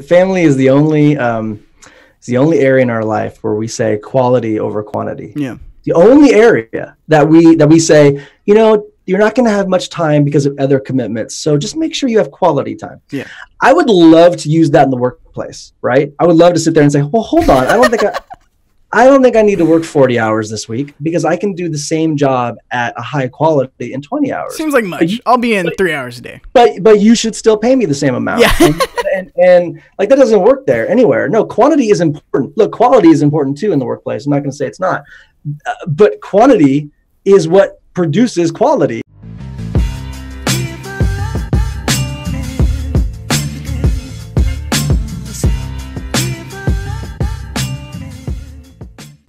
family is the only area in our life where we say quality over quantity. Yeah. The only area that we say, you're not going to have much time because of other commitments. So just make sure you have quality time. Yeah. I would love to use that in the workplace, right? I would love to sit there and say, well, hold on. I don't think I need to work 40 hours this week because I can do the same job at a high quality in 20 hours. Seems like much. I'll be in 3 hours a day. But you should still pay me the same amount. Yeah. and like that doesn't work there anywhere. No, quantity is important. Look, quality is important too in the workplace. I'm not going to say it's not. But quantity is what produces quality.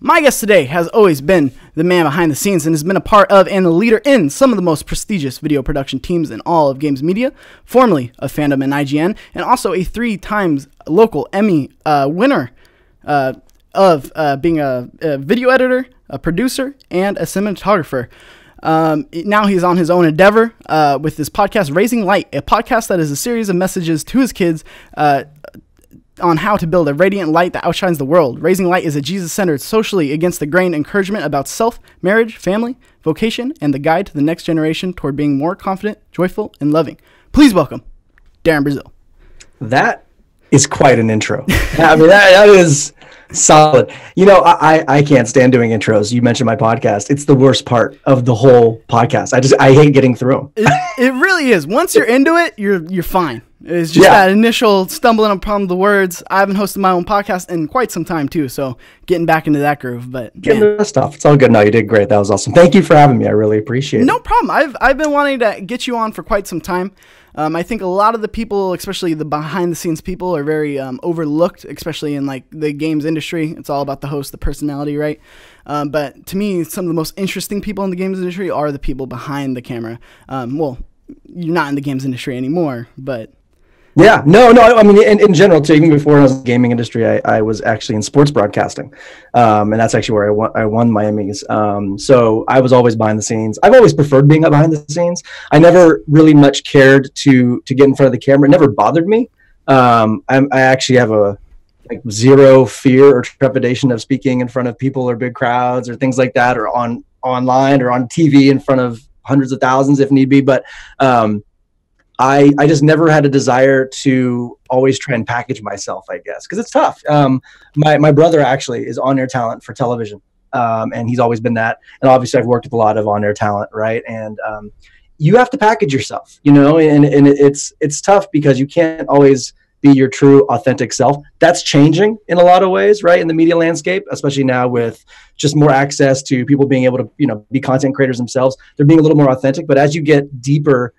My guest today has always been the man behind the scenes and has been a part of and the leader in some of the most prestigious video production teams in all of games media, formerly of Fandom and IGN, and also a 3 times local Emmy winner of being a video editor, a producer, and a cinematographer. Now he's on his own endeavor with this podcast, Raising Light, a podcast that is a series of messages to his kids on how to build a radiant light that outshines the world. Raising Light is a Jesus-centered, socially against the grain encouragement about self, marriage, family, vocation, and the guide to the next generation toward being more confident, joyful, and loving. Please welcome Darren Brazil. That is quite an intro. I mean, that is solid. I can't stand doing intros. You mentioned my podcast. It's the worst part of the whole podcast. I hate getting through them. It really is. Once you're into it, you're fine. It's just that initial stumbling upon the words. I haven't hosted my own podcast in quite some time too, so getting back into that groove. But getting the stuff, it's all good. No, you did great. That was awesome. Thank you for having me. I really appreciate it. No problem. I've been wanting to get you on for quite some time. I think a lot of the people, especially the behind the scenes people, are very overlooked, especially in like the games industry. It's all about the host, the personality, right? But to me, some of the most interesting people in the games industry are the people behind the camera. Well, you're not in the games industry anymore, but yeah, no. I mean, in general, too, even before I was in the gaming industry, I was actually in sports broadcasting, and that's actually where I won my Emmys. So I was always behind the scenes. I've always preferred being behind the scenes. I never really much cared to get in front of the camera. It never bothered me. I actually have zero fear or trepidation of speaking in front of people or big crowds or things like that, or online or on TV in front of hundreds of thousands if need be. But I just never had a desire to always try and package myself, I guess, because it's tough. My brother actually is on-air talent for television, and he's always been that. And obviously, I've worked with a lot of on-air talent, right? And you have to package yourself, and it's tough because you can't always be your true, authentic self. That's changing in a lot of ways, right, in the media landscape, especially now with just more access to people being able to, be content creators themselves. They're being a little more authentic. But as you get deeper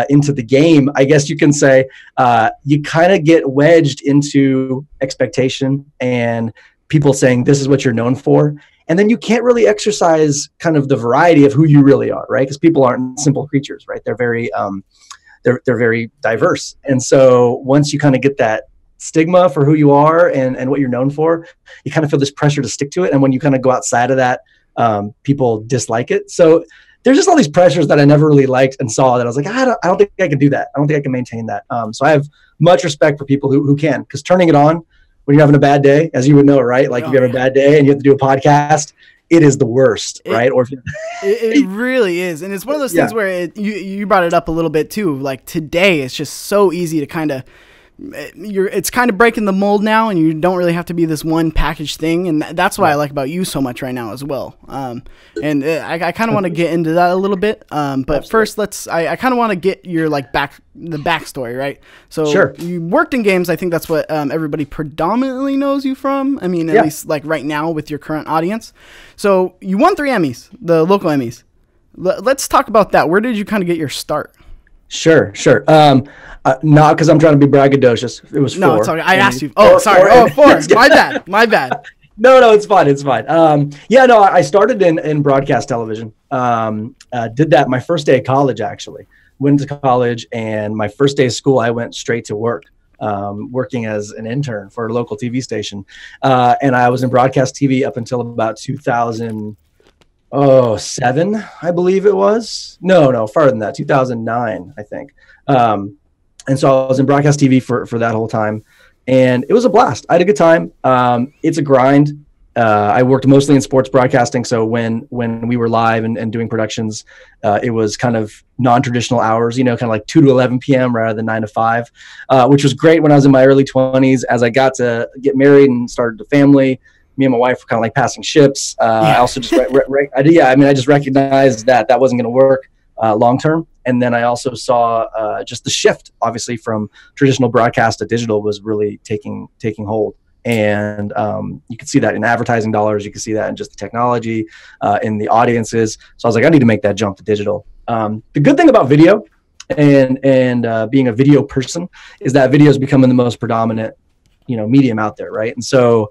into the game, I guess you can say you kind of get wedged into expectation and people saying this is what you're known for, and then you can't really exercise kind of the variety of who you really are, right? Because people aren't simple creatures, right? They're very they're very diverse, and so once you kind of get that stigma for who you are and what you're known for, you kind of feel this pressure to stick to it, and when you kind of go outside of that, people dislike it. So there's just all these pressures that I never really liked and saw that I was like, I don't think I can do that. I don't think I can maintain that. So I have much respect for people who can, because turning it on when you're having a bad day, as you would know, right? Like if you have a bad day and you have to do a podcast, it is the worst, right? Or it really is. And it's one of those things where you brought it up a little bit too. Like today, it's just so easy to kind of, it's kind of breaking the mold now, and you don't really have to be this one packaged thing, and that's what I like about you so much right now as well. And I kind of want to get into that a little bit, but first I kind of want to get your the backstory, right? So you worked in games. I think that's what everybody predominantly knows you from. I mean, at least like right now with your current audience. So you won 3 Emmys, the local Emmys. Let's talk about that. Where did you kind of get your start? Sure. Not because I'm trying to be braggadocious. It was 4. No, it's okay. I asked you. Oh, sorry. 4. My bad. No, it's fine. I started in broadcast television. Did that my first day of college, actually. Went to college, and my first day of school, I went straight to work, working as an intern for a local TV station. And I was in broadcast TV up until about 2007, I believe it was. No, farther than that, 2009, I think. And so I was in broadcast TV for that whole time. and it was a blast. I had a good time. It's a grind. I worked mostly in sports broadcasting. So when we were live and doing productions, it was kind of non-traditional hours, kind of like 2 to 11 p.m. rather than 9 to 5, which was great when I was in my early 20s. As I got to get married and started a family, me and my wife were kind of like passing ships. I also just, I just recognized that wasn't going to work long-term. And then I also saw just the shift, obviously, from traditional broadcast to digital was really taking hold. And you could see that in advertising dollars. You could see that in just the technology, in the audiences. So I was like, I need to make that jump to digital. The good thing about video and being a video person is that video is becoming the most predominant, medium out there, right? And so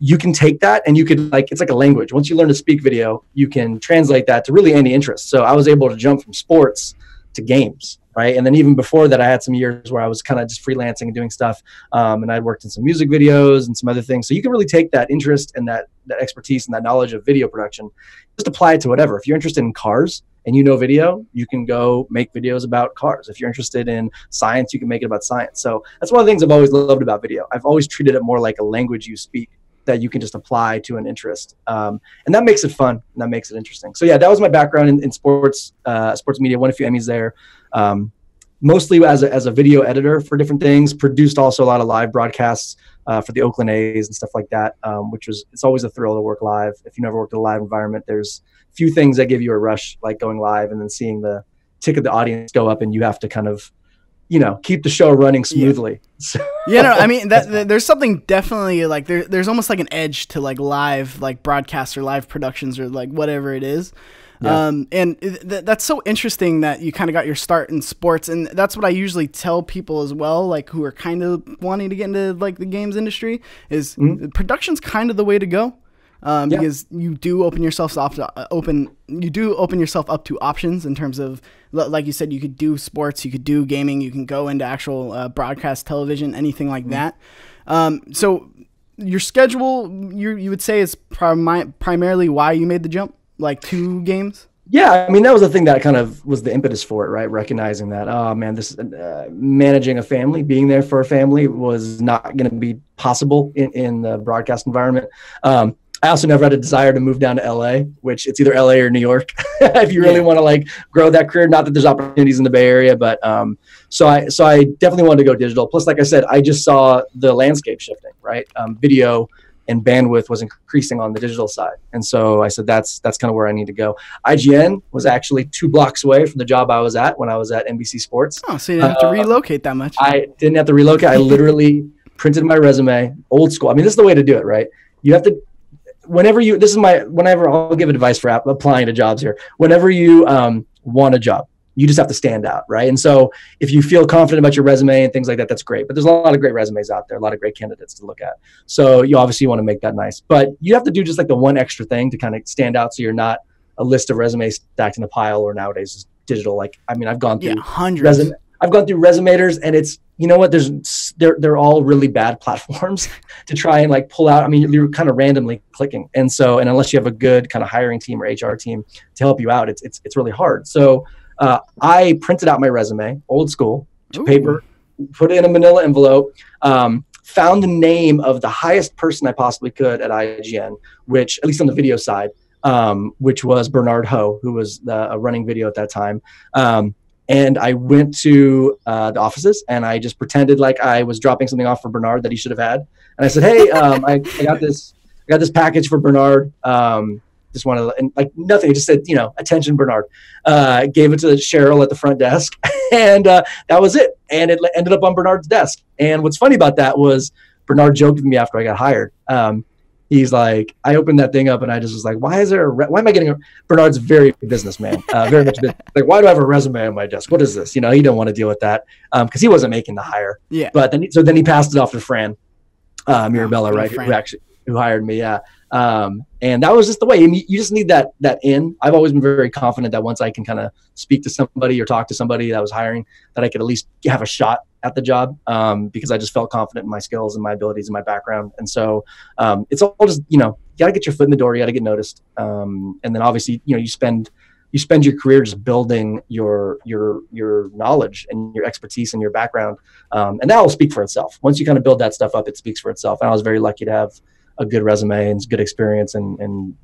you can take that and you could it's like a language. Once you learn to speak video, you can translate that to really any interest. So I was able to jump from sports to games, right? And then even before that, I had some years where I was kind of just freelancing and doing stuff. And I worked in some music videos and some other things. So you can really take that interest and that expertise and that knowledge of video production, just apply it to whatever. If you're interested in cars and video, you can go make videos about cars. If you're interested in science, you can make it about science. So that's one of the things I've always loved about video. I've always treated it more like a language you speak that you can just apply to an interest. And that makes it fun and that makes it interesting. So yeah, that was my background in sports media, won a few Emmys there. Mostly as a video editor for different things, produced also a lot of live broadcasts for the Oakland A's and stuff like that, it's always a thrill to work live. If you never worked in a live environment, there's few things that give you a rush, like going live and then seeing the tick of the audience go up and you have to kind of, keep the show running smoothly. Yeah. I mean, there's something definitely like there's almost like an edge to like live, like broadcasts or live productions or like whatever it is. Yeah. And that's so interesting that you kind of got your start in sports. And that's what I usually tell people as well, like who are kind of wanting to get into like the games industry is production's kind of the way to go. Because you do open yourself up to options in terms of, like you said, you could do sports, you could do gaming, you can go into actual broadcast television, anything like that. So your schedule, you would say is primarily why you made the jump, like 2 games? Yeah, I mean, that was the thing that kind of was the impetus for it, right? Recognizing that, oh man, this managing a family, being there for a family was not going to be possible in the broadcast environment. I also never had a desire to move down to LA, which it's either LA or New York if you really want to like grow that career. Not that there's opportunities in the Bay Area, but so I definitely wanted to go digital. Plus, like I said, I just saw the landscape shifting, right? Video and bandwidth was increasing on the digital side. And so I said, that's kind of where I need to go. IGN was actually 2 blocks away from the job I was at when I was at NBC Sports. Oh, so you didn't have to relocate that much. I didn't have to relocate. I literally printed my resume, old school. I mean, this is the way to do it, right? You have to, whenever I'll give advice for applying to jobs here, whenever you want a job, you just have to stand out, right? And so if you feel confident about your resume and things like that, that's great. But there's a lot of great resumes out there, a lot of great candidates to look at. So you obviously want to make that nice. But you have to do just like the one extra thing to kind of stand out so you're not a list of resumes stacked in a pile, or nowadays is digital. Like, I mean, I've gone through hundreds. I've gone through Resumators, and it's, you know what, they're all really bad platforms to try and like pull out. I mean, you're kind of randomly clicking. And unless you have a good kind of hiring team or HR team to help you out, it's really hard. So I printed out my resume, old school, paper, put it in a manila envelope, found the name of the highest person I possibly could at IGN, which, at least on the video side, which was Bernard Ho, who was running video at that time. And I went to the offices and I just pretended like I was dropping something off for Bernard that he should have had. And I said, hey, I got this package for Bernard. Just wanted to, and like nothing. He just said, attention, Bernard. Gave it to Cheryl at the front desk, and that was it. And it ended up on Bernard's desk. And what's funny about that was Bernard joked with me after I got hired. He's like, I opened that thing up and I just was like, why am I getting Bernard's very businessman, very much like, why do I have a resume on my desk? What is this? He didn't want to deal with that because he wasn't making the hire. Yeah. But then he passed it off to Fran Mirabella, right? Who hired me. Yeah. And that was just the way. And you just need that in. I've always been very confident that once I can kind of speak to somebody or talk to somebody that was hiring, that I could at least have a shot at the job, because I just felt confident in my skills and my abilities and my background. And so it's all just, you got to get your foot in the door. You got to get noticed. And then obviously, you spend you spend your career just building your knowledge and your expertise and your background, and that will speak for itself. Once you kind of build that stuff up, it speaks for itself. And I was very lucky to have a good resume and good experience and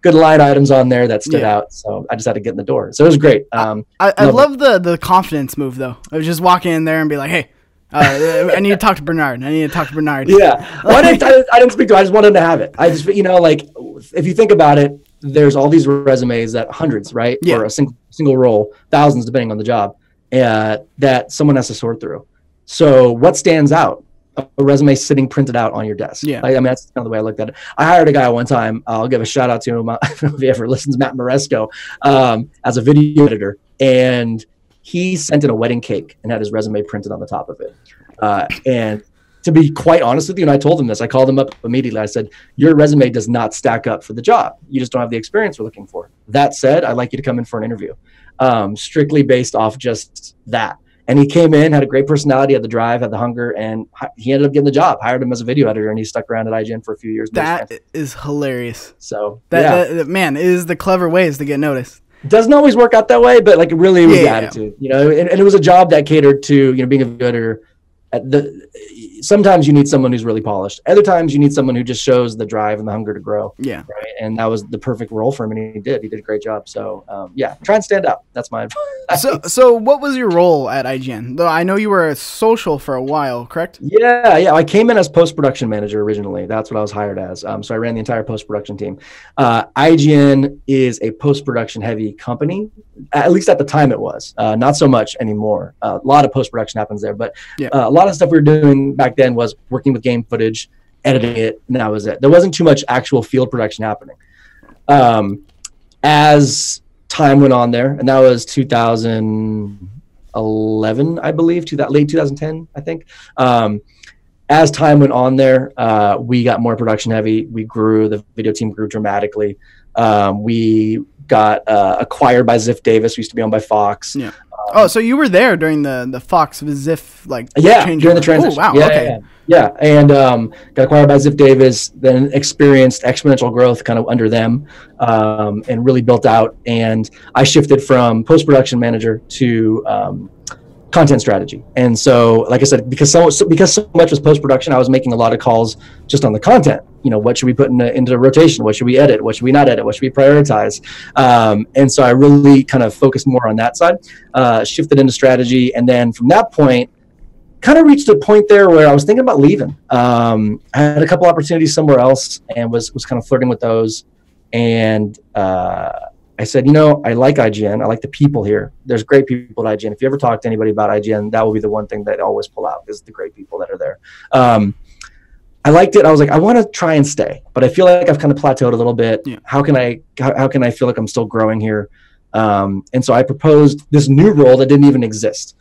good line items on there that stood out. So I just had to get in the door. So it was great. I love the confidence move though. I was just walking in there and be like, hey, I need to talk to Bernard. Yeah. Well, I didn't speak to him. I just wanted to have it. I just, like if you think about it, there's all these resumes that hundreds, right? Yeah. For a single role, thousands depending on the job, that someone has to sort through. So what stands out? A resume sitting printed out on your desk. Yeah. I mean, that's kind of the way I looked at it. I hired a guy one time. I'll give a shout out to him. If he ever listens, Matt Moresco, as a video editor. And he sent in a wedding cake and had his resume printed on the top of it. And to be quite honest with you, and I told him this, I called him up immediately. I said, your resume does not stack up for the job. You just don't have the experience we're looking for. That said, I'd like you to come in for an interview, strictly based off just that. And he came in, had a great personality, had the drive, had the hunger, and he ended up getting the job. Hired him as a video editor, and he stuck around at IGN for a few years. That is hilarious. So that man, is the clever ways to get noticed. Doesn't always work out that way, but like really was the attitude, and it was a job that catered to, being a video editor. Sometimes you need someone who's really polished. Other times you need someone who just shows the drive and the hunger to grow. Yeah. Right. And that was the perfect role for him, and he did a great job. So try and stand out. That's my advice. So what was your role at IGN? Though I know you were a social for a while, correct? Yeah. I came in as post-production manager originally. That's what I was hired as. So I ran the entire post-production team. IGN is a post-production heavy company. At least at the time it was. Not so much anymore. A lot of post-production happens there, but a lot of stuff we were doing back then was working with game footage, editing it, and that was it. There wasn't too much actual field production happening. As time went on there, and that was 2011, I believe, late 2010, I think. As time went on there, we got more production heavy. We grew. The video team grew dramatically. We got acquired by Ziff Davis. We used to be owned by Fox. Yeah. So you were there during the Fox Ziff during the transition. Oh, wow. Okay. Yeah. And got acquired by Ziff Davis, then experienced exponential growth kind of under them, and really built out. And I shifted from post-production manager to content strategy. And so, like I said, because so much was post-production, I was making a lot of calls just on the content. What should we put into rotation? What should we edit? What should we not edit? What should we prioritize? And so I really kind of focused more on that side, shifted into strategy. And then from that point, kind of reached a point there where I was thinking about leaving. I had a couple opportunities somewhere else and was kind of flirting with those. And I said, I like IGN. I like the people here. There's great people at IGN. If you ever talk to anybody about IGN, that will be the one thing that I always pull out is the great people that are there. I liked it. I was like, I want to try and stay, but I feel like I've kind of plateaued a little bit. Yeah. How can I feel like I'm still growing here? And so I proposed this new role that didn't even exist,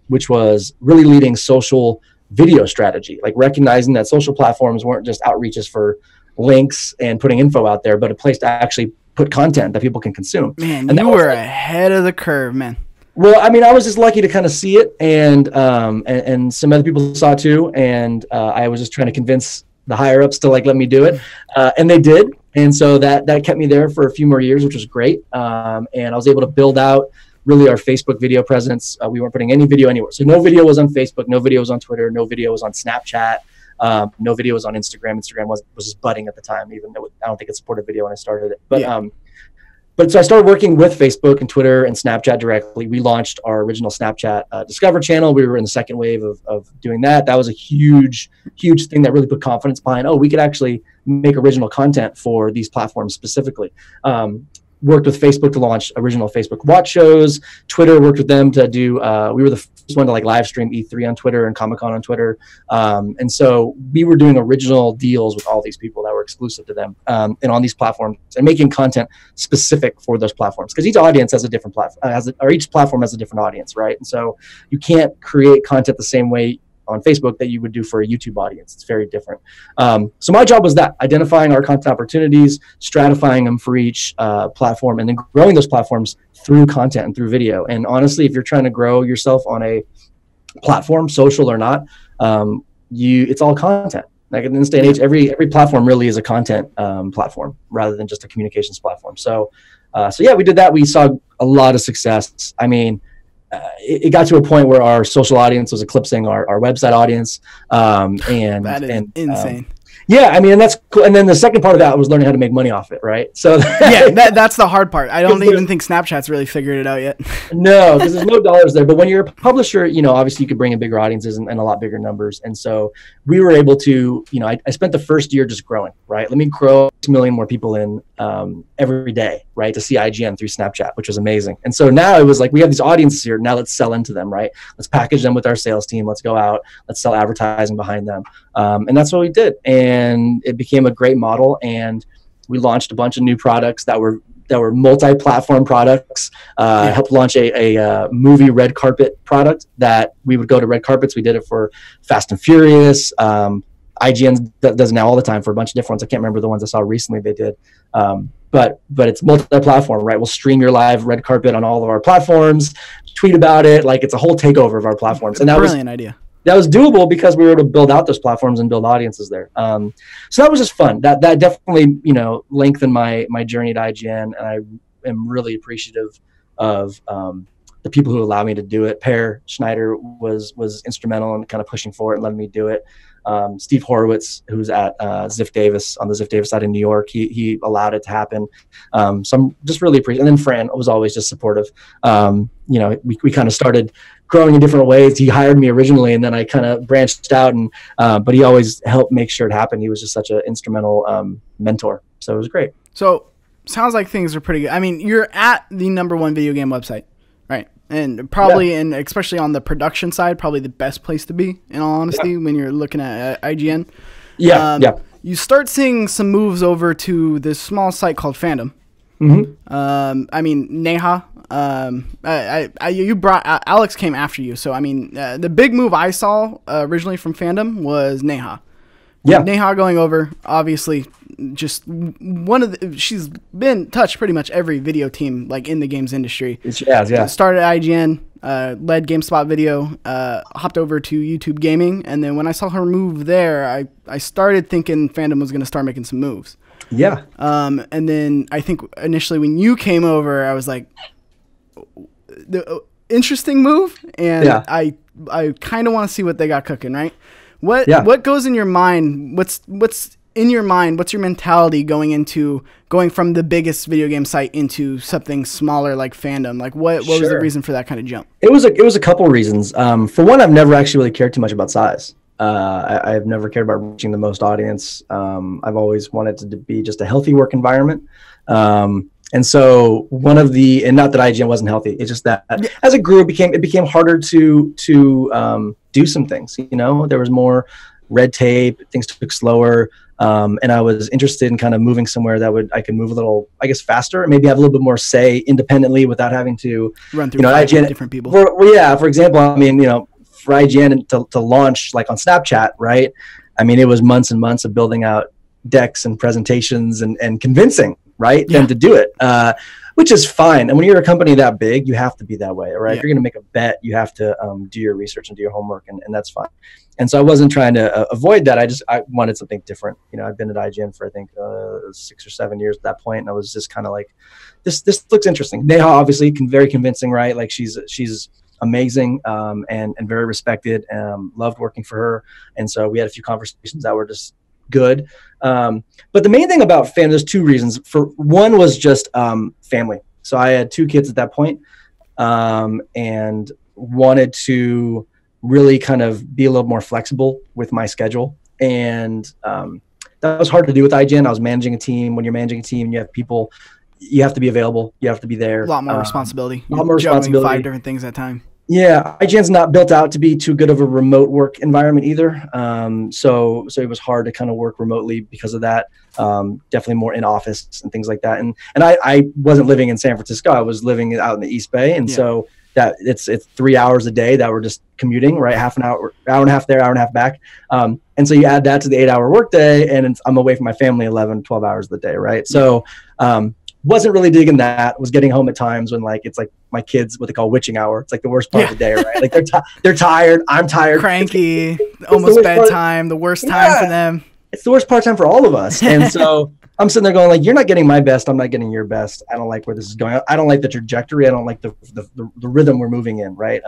which was really leading social video strategy, like recognizing that social platforms weren't just outreaches for links and putting info out there, but a place to actually put content that people can consume. Man, and you were ahead of the curve, man. Well, I mean, I was just lucky to kind of see it, and some other people saw it too, and I was just trying to convince the higher ups to let me do it, and they did, and so that kept me there for a few more years, which was great, and I was able to build out really our Facebook video presence. We weren't putting any video anywhere, so no video was on Facebook, no video was on Twitter, no video was on Snapchat, no video was on Instagram. Instagram was just budding at the time, even though I don't think it supported video when I started it, but. Yeah. But so I started working with Facebook and Twitter and Snapchat directly. We launched our original Snapchat Discover channel. We were in the second wave of doing that. That was a huge thing that really put confidence behind, we could actually make original content for these platforms specifically. Worked with Facebook to launch original Facebook Watch shows. Twitter worked with them to do, we were the first one to live stream E3 on Twitter and Comic-Con on Twitter. And so we were doing original deals with all these people that were exclusive to them and on these platforms and making content specific for those platforms. Because each audience has a different platform, or each platform has a different audience, right? And so you can't create content the same way on Facebook that you would do for a YouTube audience. It's very different. So my job was that, identifying our content opportunities, stratifying them for each platform, and then growing those platforms through content and through video. And honestly, if you're trying to grow yourself on a platform, social or not, it's all content. Like in this day and age, every platform really is a content platform rather than just a communications platform. So So yeah, we did that. We saw a lot of success. I mean, it got to a point where our social audience was eclipsing our website audience. And that is insane. Yeah, I mean, and that's cool. And then the second part of that was learning how to make money off it, right? So yeah, that's the hard part. I don't even think Snapchat's really figured it out yet. No, because there's no dollars there. But when you're a publisher, obviously you could bring in bigger audiences and a lot bigger numbers. And so we were able to, I spent the first year just growing, right? Let me grow 6 million more people in every day, right? To see IGN through Snapchat, which was amazing. And so now it was like, we have these audiences here. Now let's sell into them, right? Let's package them with our sales team. Let's go out. Let's sell advertising behind them. And that's what we did. And it became a great model. And we launched a bunch of new products that were multi-platform products. Helped launch a movie red carpet product that we would go to red carpets. We did it for Fast and Furious. IGN does now all the time for a bunch of different ones. I can't remember the ones I saw recently they did. But it's multi-platform, right? We'll stream your live red carpet on all of our platforms, tweet about it. Like, it's a whole takeover of our platforms. And brilliant idea. That was doable because we were able to build out those platforms and build audiences there. So that was just fun. That definitely, lengthened my journey to IGN, and I am really appreciative of the people who allowed me to do it. Per Schneider was instrumental in kind of pushing forward and letting me do it. Steve Horowitz, who's at Ziff Davis on the Ziff Davis side in New York, he allowed it to happen. So I'm just really appreciative. And then Fran was always just supportive. We kind of started growing in different ways. He hired me originally, and then I kind of branched out, and but he always helped make sure it happened. He was just such an instrumental mentor. So it was great. So sounds like things are pretty good. I mean, you're at the #1 video game website, right? And probably, and especially on the production side, probably the best place to be, in all honesty, when you're looking at IGN. Yeah, You start seeing some moves over to this small site called Fandom. Mm-hmm. I mean, Neha. You brought Alex came after you, so I mean, the big move I saw originally from Fandom was Neha. Yeah, Neha going over, obviously, just one of the. She's been touched pretty much every video team like in the games industry. She has, yeah. Started at IGN, led GameSpot Video, hopped over to YouTube Gaming, and then when I saw her move there, I started thinking Fandom was going to start making some moves. Yeah. And then I think initially when you came over, I was like, the interesting move, and I kind of want to see what they got cooking, right? What goes in your mind? What's in your mind? What's your mentality going from the biggest video game site into something smaller like Fandom? Like what was the reason for that kind of jump? It was a couple reasons. For one, I've never actually really cared too much about size. I've never cared about reaching the most audience. I've always wanted it to be just a healthy work environment. And so not that IGN wasn't healthy, it's just that as it grew, it became harder to do some things. There was more red tape, things took slower. And I was interested in kind of moving somewhere that I could move a little, I guess, faster and maybe have a little bit more say independently without having to run through IGN, different people. For example, I mean, for IGN to launch like on Snapchat, right? I mean, it was months and months of building out decks and presentations and convincing, right, them to do it, which is fine. And when you're a company that big, you have to be that way, right? If you're going to make a bet, you have to do your research and do your homework, and that's fine. And so I wasn't trying to avoid that. I wanted something different. I've been at IGN for I think 6 or 7 years at that point, and I was just kind of like, this looks interesting. Neha obviously very convincing, right? Like she's amazing and very respected. Loved working for her, and so we had a few conversations that were just good. But the main thing about Fandom, there's two reasons. For one was just family. So I had 2 kids at that point, and wanted to really kind of be a little more flexible with my schedule. And that was hard to do with IGN. I was managing a team. When you're managing a team, you have people, you have to be available. You have to be there. A lot more responsibility. A lot more responsibility. 5 different things at a time. Yeah, IGN's not built out to be too good of a remote work environment either. So it was hard to kind of work remotely because of that. Definitely more in office and things like that. And I wasn't living in San Francisco. I was living out in the East Bay, and so that it's 3 hours a day that we're just commuting, right? Half an hour and a half there, hour and a half back. And so you add that to the 8-hour workday, and I'm away from my family 11, 12 hours of the day, right? So wasn't really digging that. Was getting home at times when it's like my kids, what they call witching hour. It's like the worst part of the day, right? Like they're tired. I'm tired. Cranky, almost bedtime, the worst time for them. it's the worst part-time for all of us. And so I'm sitting there going like, you're not getting my best. I'm not getting your best. I don't like where this is going. I don't like the trajectory. I don't like the rhythm we're moving in. Right.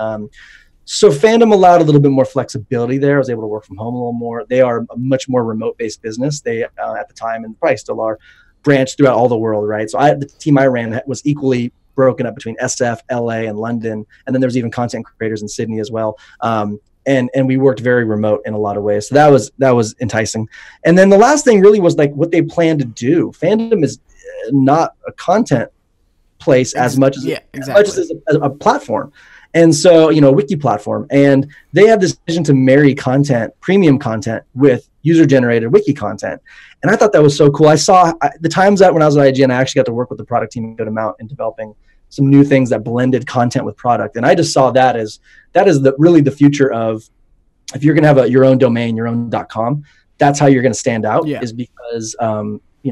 So Fandom allowed a little bit more flexibility there. I was able to work from home a little more. They are a much more remote-based business. They, at the time, and probably still are, branched throughout all the world, right? So the team I ran was equally broken up between SF, LA, and London. And then there was even content creators in Sydney as well. And we worked very remote in a lot of ways. So that was enticing. And then the last thing really was like what they plan to do. Fandom is not a content place as much as, as much as a platform. And so, a wiki platform, and they have this vision to marry content, premium content, with user-generated wiki content. And I thought that was so cool. I saw the times that when I was at IGN, I actually got to work with the product team a good amount in developing some new things that blended content with product. And I just saw that is really the future of, if you're going to have your own domain, your own .com, that's how you're going to stand out, is because,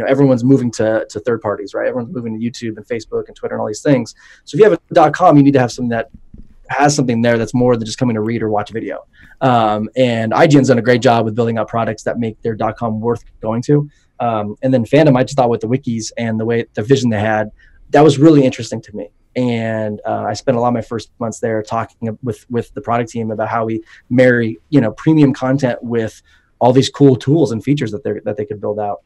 everyone's moving to third parties, right? Everyone's moving to YouTube and Facebook and Twitter and all these things. So if you have a .com, you need to have something that has something there that's more than just coming to read or watch video. And IGN's done a great job with building out products that make their .com worth going to. And then Fandom, I just thought with the wikis and the vision they had, that was really interesting to me. And I spent a lot of my first months there talking with the product team about how we marry, premium content with all these cool tools and features that they could build out.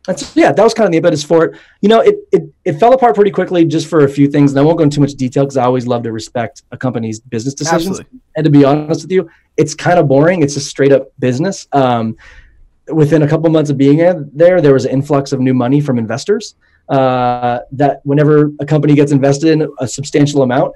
And so, that was kind of the impetus for it. It fell apart pretty quickly just for a few things. And I won't go into too much detail because I always love to respect a company's business decisions. Absolutely. And to be honest with you, it's kind of boring. It's just straight up business. Within a couple months of being there was an influx of new money from investors. That whenever a company gets invested in a substantial amount,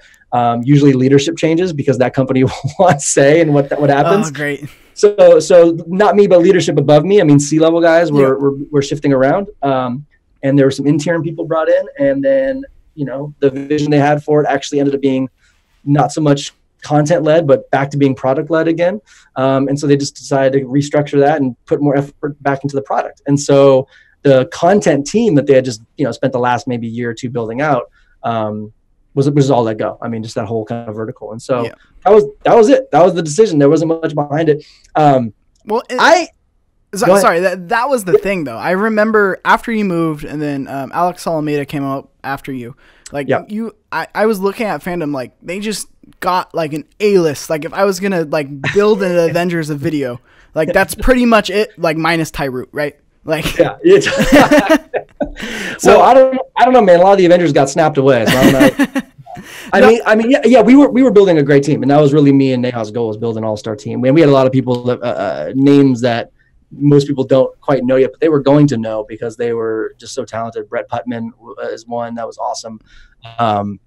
usually leadership changes because that company wants say in what happens. Oh, great. So not me, but leadership above me. I mean, C-level guys were shifting around, and there were some intern people brought in, and then the vision they had for it actually ended up being not so much content led, but back to being product led again. And so they just decided to restructure that and put more effort back into the product. And so the content team that they had just spent the last maybe year or two building out was all let go. I mean, just that whole kind of vertical. And so that was it. That was the decision. There wasn't much behind it. Sorry, that was the thing though. I remember after you moved, and then Alex Alameda came up after you. I was looking at Fandom, like they just got like an A-list. Like if I was gonna like build an Avengers of video, like that's pretty much it. Like minus Tyroot, right? Like so I don't know, man. A lot of the Avengers got snapped away. So I don't know. I mean, we were building a great team, and that was really me and Neha's goal, was build an all-star team. We had a lot of people names that most people don't quite know yet, but they were going to know because they were just so talented. Brett Putman is one that was awesome, and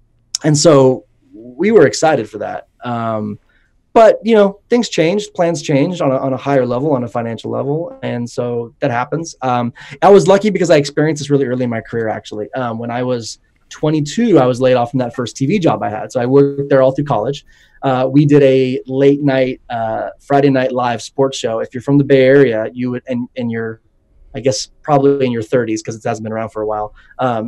so we were excited for that. But things changed, plans changed on a higher level, on a financial level, and so that happens. I was lucky because I experienced this really early in my career. Actually, when I was 22, I was laid off from that first TV job I had. So I worked there all through college. We did a late night Friday night live sports show. If you're from the Bay Area, you would, and you're, I guess, probably in your 30s because it hasn't been around for a while,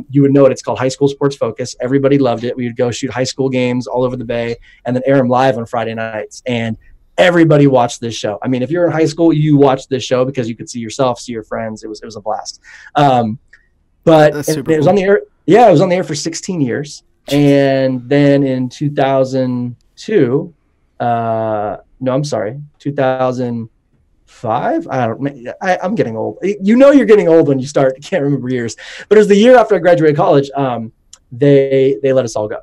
you would know it. It's called High School Sports Focus. Everybody loved it. We would go shoot high school games all over the Bay and then air them live on Friday nights. And everybody watched this show. I mean, if you're in high school, you watched this show because you could see yourself, see your friends. It was a blast. But it was on the air. Yeah, it was on the air for 16 years. And then in 2002, 2005. I'm getting old. You're getting old when you start. You can't remember years. But it was the year after I graduated college. They let us all go.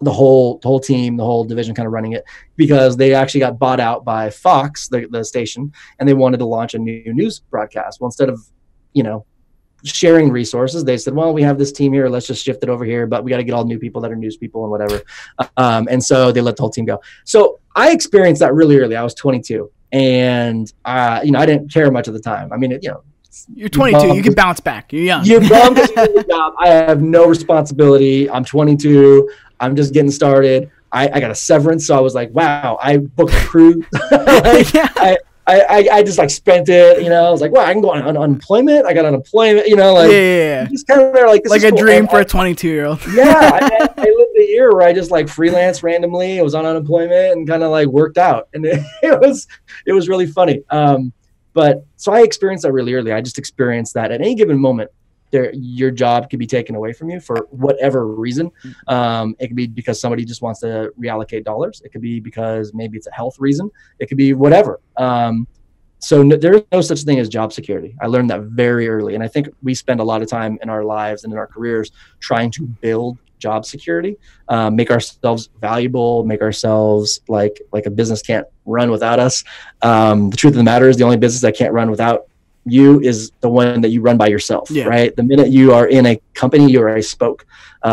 The whole team, the whole division, kind of running it, because they actually got bought out by Fox, the station, and they wanted to launch a new news broadcast. Well, instead of sharing resources, they said, well, we have this team here, let's just shift it over here, but we got to get all new people that are news people and whatever. And so they let the whole team go. So I experienced that really early. I was 22, and I didn't care much at the time. I mean, you're 22, you can bounce back. You're young. You're bummed because you do the job. I have no responsibility. I'm 22. I'm just getting started. I got a severance, so I was like, wow, I booked a cruise. I just spent it, I was like, well, I can go on unemployment. I got unemployment, just kind of there, this like is a cool. dream for a 22-year-old. Yeah. I lived a year where I just freelance randomly. I was on unemployment and kind of worked out. And it was really funny. But so I experienced that really early. I just experienced that at any given moment, your job could be taken away from you for whatever reason. It could be because somebody just wants to reallocate dollars. It could be because maybe it's a health reason. It could be whatever. So there is no such thing as job security. I learned that very early. And I think we spend a lot of time in our lives and in our careers trying to build job security, make ourselves valuable, make ourselves like a business can't run without us. The truth of the matter is the only business that can't run without you is the one that you run by yourself, right? The minute you are in a company, you are a spoke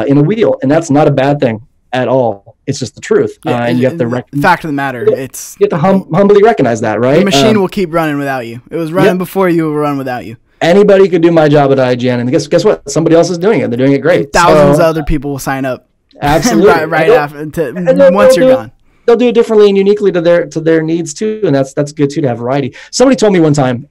in a wheel. And that's not a bad thing at all. It's just the truth. And you have to fact of the matter, you have to humbly recognize that, right? The machine will keep running without you. It was running before you, will run without you. Anybody could do my job at IGN, and guess what? Somebody else is doing it. They're doing it great. And thousands of other people will sign up. Absolutely, right after once you're gone. They'll do it differently and uniquely to their needs too, and that's good too, to have variety. Somebody told me one time,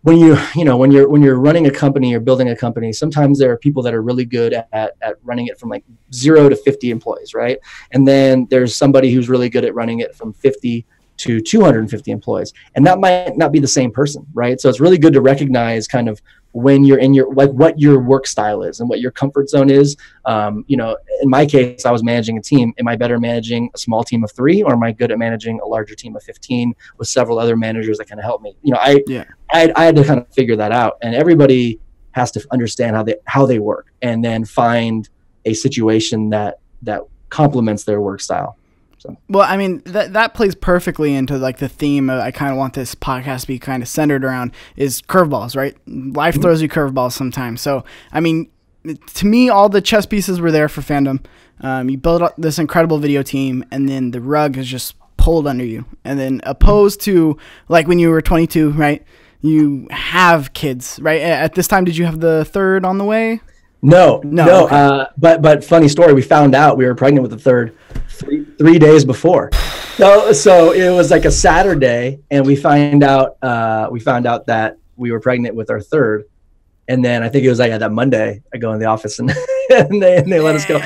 when you're running a company or building a company, sometimes there are people that are really good at running it from like 0 to 50 employees, right? And then there's somebody who's really good at running it from 50 to 250 employees, and that might not be the same person, right? So it's really good to recognize kind of when you're in your, like, what your work style is and what your comfort zone is. In my case, I was managing a team. Am I better managing a small team of 3, or am I good at managing a larger team of 15 with several other managers that kind of help me? I had to kind of figure that out, and everybody has to understand how they work, and then find a situation that complements their work style. So. Well, I mean, that plays perfectly into like the theme I kind of want this podcast to be kind of centered around is curveballs, right? Life throws you curveballs sometimes. So, I mean, to me, all the chess pieces were there for fandom. You build up this incredible video team, and then the rug is just pulled under you. And then opposed to like when you were 22, right? You have kids, right? At this time, did you have the third on the way? No. Okay. But funny story. We found out we were pregnant with the third 3 days before. So it was like a Saturday, and we found out that we were pregnant with our third. And then I think it was like that Monday I go in the office and they let us go.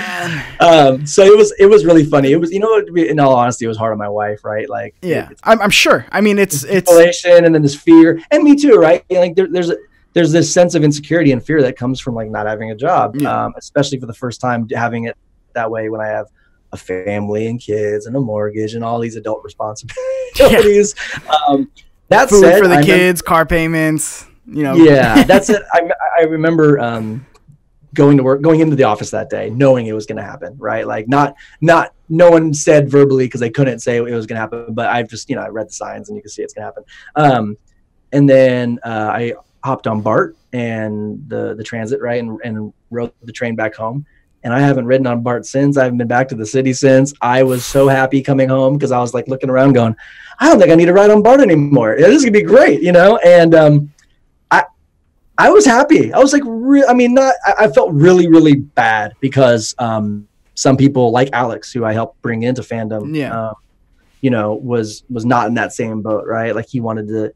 So it was really funny. It was, in all honesty, it was hard on my wife, right? Like, I'm sure. I mean, it's isolation, and then this fear, and me too, right? Like there's this sense of insecurity and fear that comes from like not having a job, especially for the first time having it that way when I have a family and kids and a mortgage and all these adult responsibilities. That food said, for the kids, car payments, that's it. I remember going into the office that day, knowing it was going to happen, right? Like no one said verbally because they couldn't say it was going to happen, but I've just, I read the signs and you can see it's going to happen. And then I hopped on BART and the transit, right? And rode the train back home. And I haven't ridden on BART since. I haven't been back to the city since. I was so happy coming home because I was like looking around going, I don't think I need to ride on BART anymore. This is going to be great, And I was happy. I was like, I felt really, really bad because some people like Alex, who I helped bring into fandom, was not in that same boat, right? Like he wanted to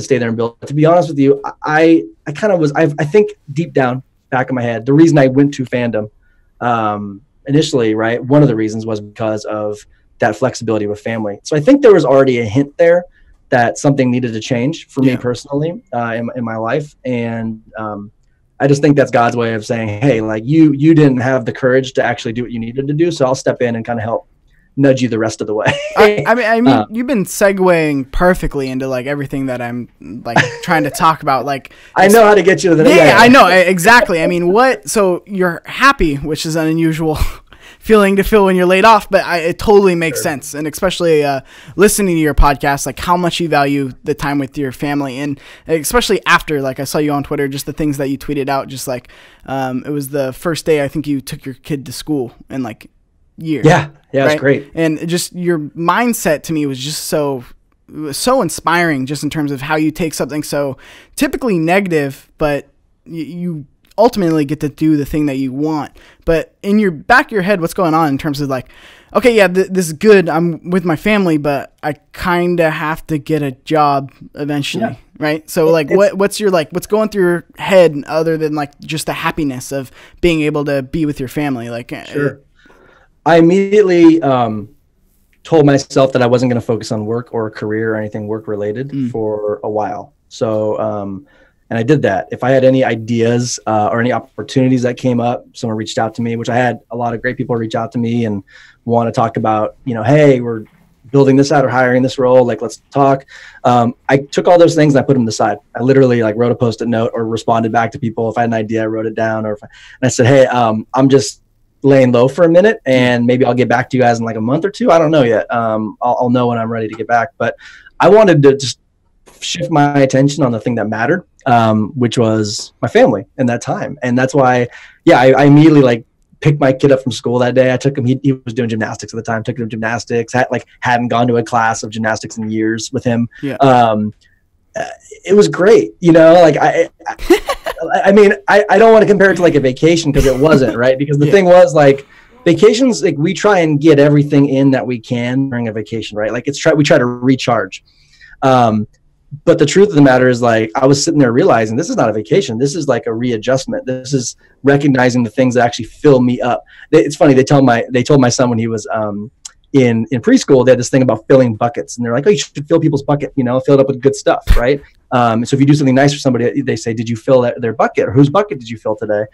stay there and build. To be honest with you, I kind of was, I think deep down back in my head, the reason I went to fandom initially, right, one of the reasons was because of that flexibility with family. So I think there was already a hint there that something needed to change for me personally in my life. And I just think that's God's way of saying, hey, like you didn't have the courage to actually do what you needed to do. So I'll step in and kind of help nudge you the rest of the way. I mean, you've been segueing perfectly into like everything that I'm like trying to talk about. Like I know how to get you to the I know exactly. I mean, so you're happy, which is an unusual feeling to feel when you're laid off, but it totally makes sense. And especially listening to your podcast, like how much you value the time with your family, and especially after, like I saw you on Twitter, just the things that you tweeted out, just like it was the first day I think you took your kid to school in like years. Yeah, right? It's great. And just your mindset to me was just so inspiring, just in terms of how you take something so typically negative, but you ultimately get to do the thing that you want. But in your back of your head, what's going on in terms of like, okay, yeah, this is good, I'm with my family, but I kind of have to get a job eventually, right? So like what's going through your head other than like just the happiness of being able to be with your family? Like sure. I immediately told myself that I wasn't going to focus on work or a career or anything work related for a while. So, and I did that. If I had any ideas or any opportunities that came up, someone reached out to me, which I had a lot of great people reach out to me and want to talk about, hey, we're building this out or hiring this role. Like, let's talk. I took all those things and I put them aside. I literally like wrote a Post-it note or responded back to people. If I had an idea, I wrote it down, and I said, hey, I'm just laying low for a minute and maybe I'll get back to you guys in like a month or two. I don't know yet. I'll know when I'm ready to get back, but I wanted to just shift my attention on the thing that mattered, which was my family in that time. And that's why, I immediately like picked my kid up from school that day. I took him, he was doing gymnastics at the time, took him to gymnastics, hadn't gone to a class of gymnastics in years with him. Yeah. It was great. Like I mean, I don't want to compare it to like a vacation because it wasn't, right? Because the thing was like vacations, like we try and get everything in that we can during a vacation, right? Like we try to recharge. But the truth of the matter is like, I was sitting there realizing this is not a vacation. This is like a readjustment. This is recognizing the things that actually fill me up. It's funny. They told my son when he was, in preschool, they had this thing about filling buckets, and they're like, oh, you should fill people's bucket, fill it up with good stuff. Right. So if you do something nice for somebody, they say, did you fill their bucket, or whose bucket did you fill today?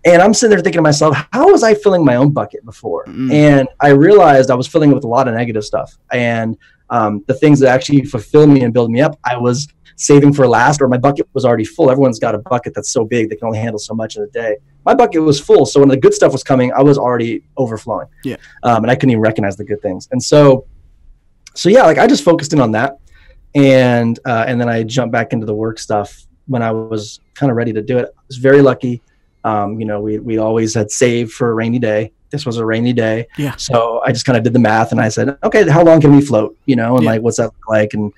And I'm sitting there thinking to myself, how was I filling my own bucket before? And I realized I was filling it with a lot of negative stuff. And the things that actually fulfill me and build me up, I was saving for last, or my bucket was already full. Everyone's got a bucket that's so big they can only handle so much in a day. My bucket was full, so when the good stuff was coming, I was already overflowing. Yeah. And I couldn't even recognize the good things. And so yeah, like I just focused in on that, and then I jumped back into the work stuff when I was kind of ready to do it. I was very lucky. We always had saved for a rainy day. This was a rainy day. Yeah. So I just kind of did the math and I said, okay, how long can we float? And like, what's that look like? And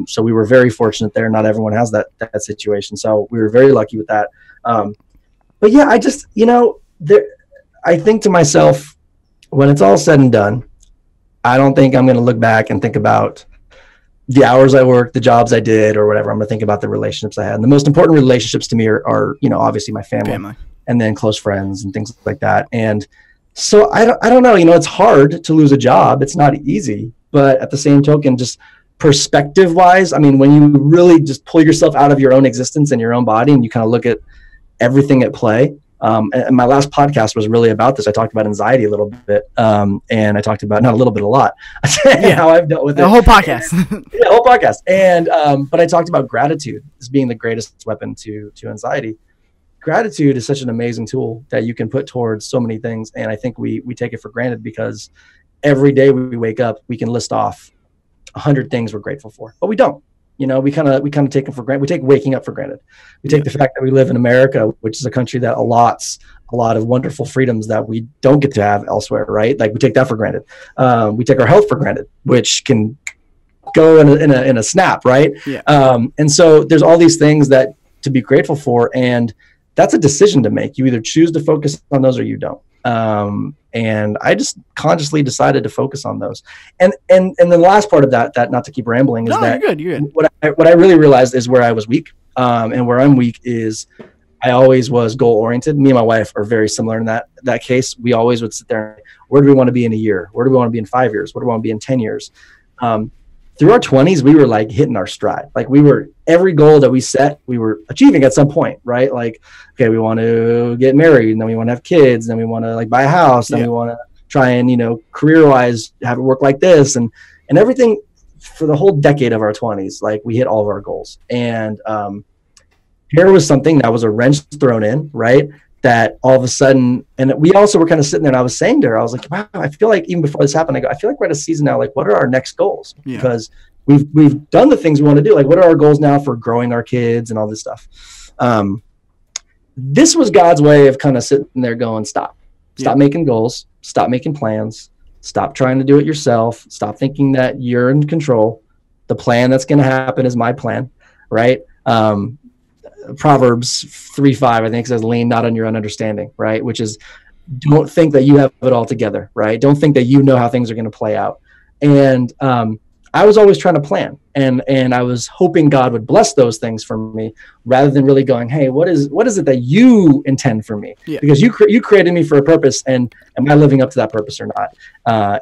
so we were very fortunate there. Not everyone has that situation. So we were very lucky with that. But yeah, I just, I think to myself, when it's all said and done, I don't think I'm going to look back and think about the hours I worked, the jobs I did, or whatever. I'm going to think about the relationships I had. And the most important relationships to me are obviously my family, and then close friends and things like that. And so I don't know, it's hard to lose a job. It's not easy, but at the same token, just perspective wise, I mean, when you really just pull yourself out of your own existence and your own body, and you kind of look at everything at play. And my last podcast was really about this. I talked about anxiety a little bit. And I talked about, not a little bit, a lot, how I've dealt with it. The whole podcast. Yeah, whole podcast. And, but I talked about gratitude as being the greatest weapon to anxiety. Gratitude is such an amazing tool that you can put towards so many things. And I think we take it for granted because every day we wake up, we can list off 100 things we're grateful for, but we don't. We kind of take it for granted. We take waking up for granted. We take the fact that we live in America, which is a country that allots a lot of wonderful freedoms that we don't get to have elsewhere, right? Like we take that for granted. We take our health for granted, which can go in a snap, right? Yeah. And so there's all these things that to be grateful for, and that's a decision to make. You either choose to focus on those or you don't. And I just consciously decided to focus on those. And the last part of that not to keep rambling, is that you're good. What I really realized is where I was weak. And where I'm weak is I always was goal oriented. Me and my wife are very similar in that case. We always would sit there, where do we want to be in a year? Where do we want to be in 5 years? Where do we want to be in 10 years? Through our 20s, we were like hitting our stride. Like every goal that we set, we were achieving at some point, right? Like, okay, we want to get married, and then we want to have kids, and then we want to like buy a house, and we want to try and, career-wise have it work like this, and everything for the whole decade of our 20s, like we hit all of our goals. And here was something that was a wrench thrown in, right? That all of a sudden, and we also were kind of sitting there, and I was saying to her, I was like, wow, I feel like even before this happened, I feel like we're at a season now, like what are our next goals? Yeah. Because we've done the things we want to do. Like what are our goals now for growing our kids and all this stuff? This was God's way of kind of sitting there going, stop making goals, stop making plans, stop trying to do it yourself, stop thinking that you're in control. The plan that's going to happen is my plan, right? Proverbs 3:5, I think, says, lean not on your own understanding, right? Which is, don't think that you have it all together, right? Don't think that you know how things are going to play out. And I was always trying to plan, and I was hoping God would bless those things for me, rather than really going, hey, what is it that you intend for me? Yeah. Because you created me for a purpose, and am I living up to that purpose or not?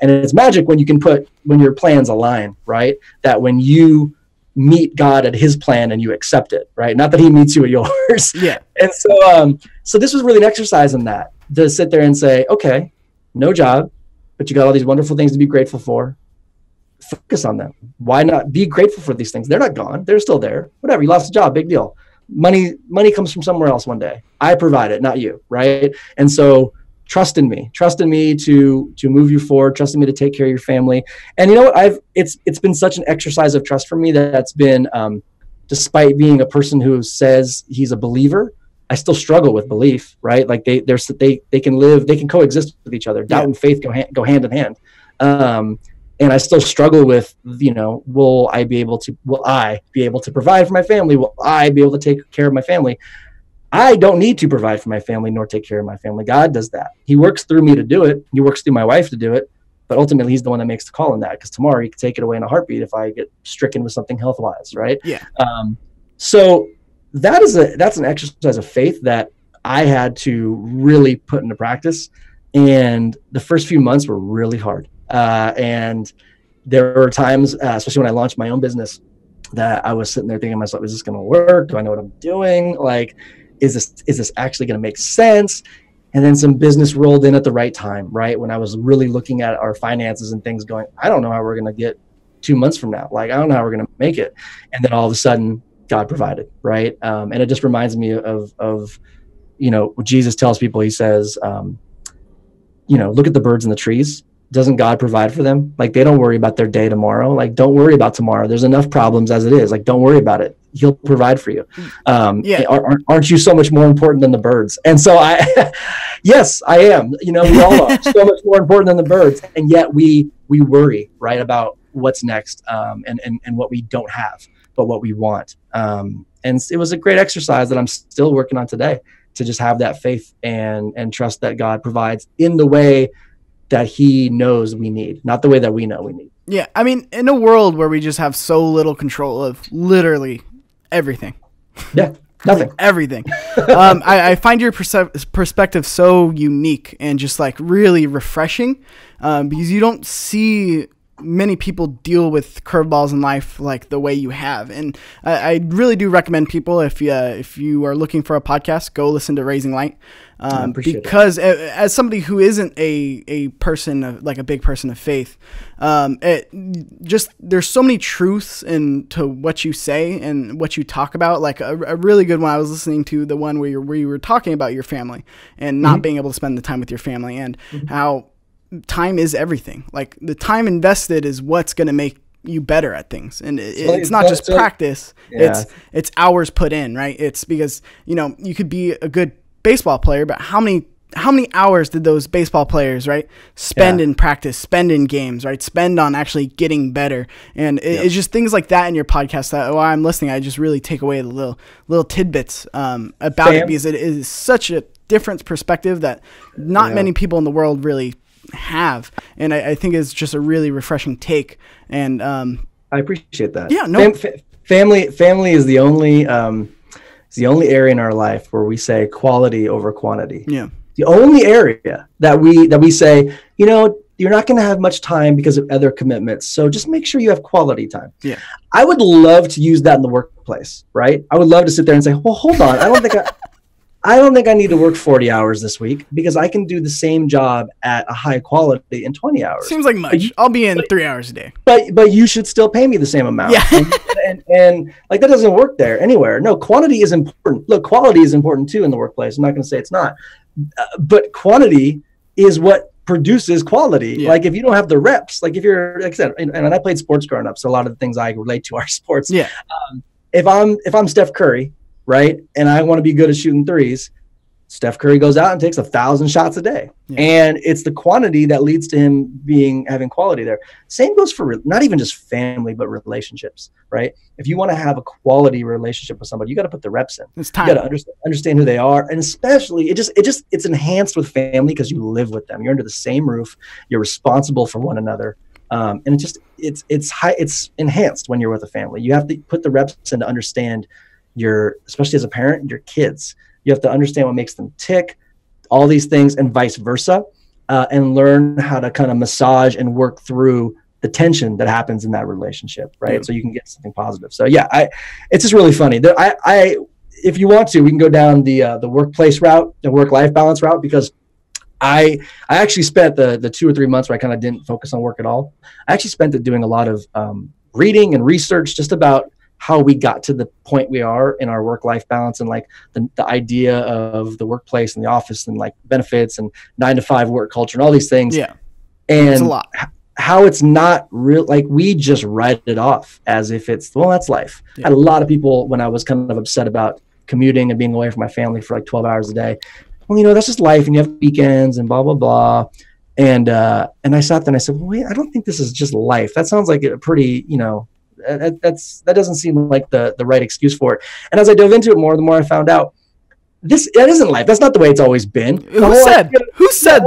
And it's magic when your plans align, right? That when you meet God at his plan and you accept it, right? Not that he meets you at yours. Yeah. And so this was really an exercise in that, to sit there and say, okay, no job, but you got all these wonderful things to be grateful for. Focus on them. Why not be grateful for these things? They're not gone. They're still there. Whatever. You lost a job. Big deal. Money comes from somewhere else one day. I provide it, not you. Right. And so trust in me to move you forward, trust in me to take care of your family. And you know what? It's been such an exercise of trust for me that's been, despite being a person who says he's a believer, I still struggle with belief, right? Like they can coexist with each other. Doubt and faith go hand in hand. And I still struggle with, will I be able to provide for my family? Will I be able to take care of my family? I don't need to provide for my family nor take care of my family. God does that. He works through me to do it. He works through my wife to do it. But ultimately, he's the one that makes the call on that, because tomorrow he can take it away in a heartbeat if I get stricken with something health-wise, right? Yeah. So that's an exercise of faith that I had to really put into practice. And the first few months were really hard. And there were times, especially when I launched my own business, that I was sitting there thinking to myself, is this going to work? Do I know what I'm doing? Like, is this actually going to make sense? And then some business rolled in at the right time, right? When I was really looking at our finances and things going, I don't know how we're going to get 2 months from now. Like, I don't know how we're going to make it. And then all of a sudden God provided, right? And it just reminds me of what Jesus tells people. He says, look at the birds and the trees. Doesn't God provide for them? Like, they don't worry about their day tomorrow. Like, don't worry about tomorrow. There's enough problems as it is. Like, don't worry about it. He'll provide for you. Aren't you so much more important than the birds? And so yes, I am. We all are so much more important than the birds. And yet we worry, right, about what's next, and what we don't have, but what we want. And it was a great exercise that I'm still working on today, to just have that faith and trust that God provides in the way that he knows we need, not the way that we know we need. Yeah. I mean, in a world where we just have so little control of literally everything. Yeah. Nothing. Everything. I find your perspective so unique and just like really refreshing, because you don't see many people deal with curveballs in life like the way you have. And I really do recommend people, if you are looking for a podcast, go listen to Raising Light. Because as somebody who isn't a person like a big person of faith, there's so many truths into what you say and what you talk about. Like a really good one, I was listening to the one where you were talking about your family and not being able to spend the time with your family, and how time is everything. Like, the time invested is what's going to make you better at things. And it's not just practice. Yeah. It's hours put in, right? It's because, you could be a good baseball player, but how many hours did those baseball players, right, spend in practice, spend in games, right, spend on actually getting better? And it's just things like that in your podcast that while I'm listening, I just really take away the little tidbits about it, because it is such a different perspective that not many people in the world really have. And I think it's just a really refreshing take. And I appreciate that. Yeah, no. Family is the only area in our life where we say quality over quantity. Yeah. The only area that we say, you're not going to have much time because of other commitments, so just make sure you have quality time. Yeah. I would love to use that in the workplace, right? I would love to sit there and say, well, hold on, I don't think I need to work 40 hours this week, because I can do the same job at a high quality in 20 hours. Seems like much. I'll be in 3 hours a day. But you should still pay me the same amount. Yeah. and like, that doesn't work there anywhere. No, quantity is important. Look, quality is important too in the workplace. I'm not going to say it's not. But quantity is what produces quality. Yeah. Like, if you don't have the reps, like if you're, like I said, and I played sports growing up, so a lot of the things I relate to are sports. Yeah. If I'm Steph Curry, right, and I want to be good at shooting threes, Steph Curry goes out and takes 1,000 shots a day. Yeah. And it's the quantity that leads to him having quality there. Same goes for not even just family, but relationships, right? If you want to have a quality relationship with somebody, you got to put the reps in. It's time. You got to understand who they are. And especially it's enhanced with family because you live with them. You're under the same roof. You're responsible for one another. And it's high, it's enhanced when you're with a family. You have to put the reps in to understand especially as a parent, your kids. You have to understand what makes them tick, all these things, and vice versa, and learn how to kind of massage and work through the tension that happens in that relationship, right? So you can get something positive. So yeah, it's just really funny. If you want to, we can go down the workplace route, the work-life balance route, because I actually spent the 2 or 3 months where I kind of didn't focus on work at all. I actually spent it doing a lot of reading and research just about how we got to the point we are in our work-life balance, and like the idea of the workplace and the office and like benefits and 9-to-5 work culture and all these things. Yeah. And it's a lot. How it's not real, like we just write it off as if that's life. Yeah. I had a lot of people when I was kind of upset about commuting and being away from my family for like 12 hours a day. Well, that's just life, and you have weekends and blah, blah, blah. And I sat there and I said, well, wait, I don't think this is just life. That sounds like a pretty, that doesn't seem like the right excuse for it. And as I dove into it more, the more I found out that isn't life. That's not the way it's always been. Who said?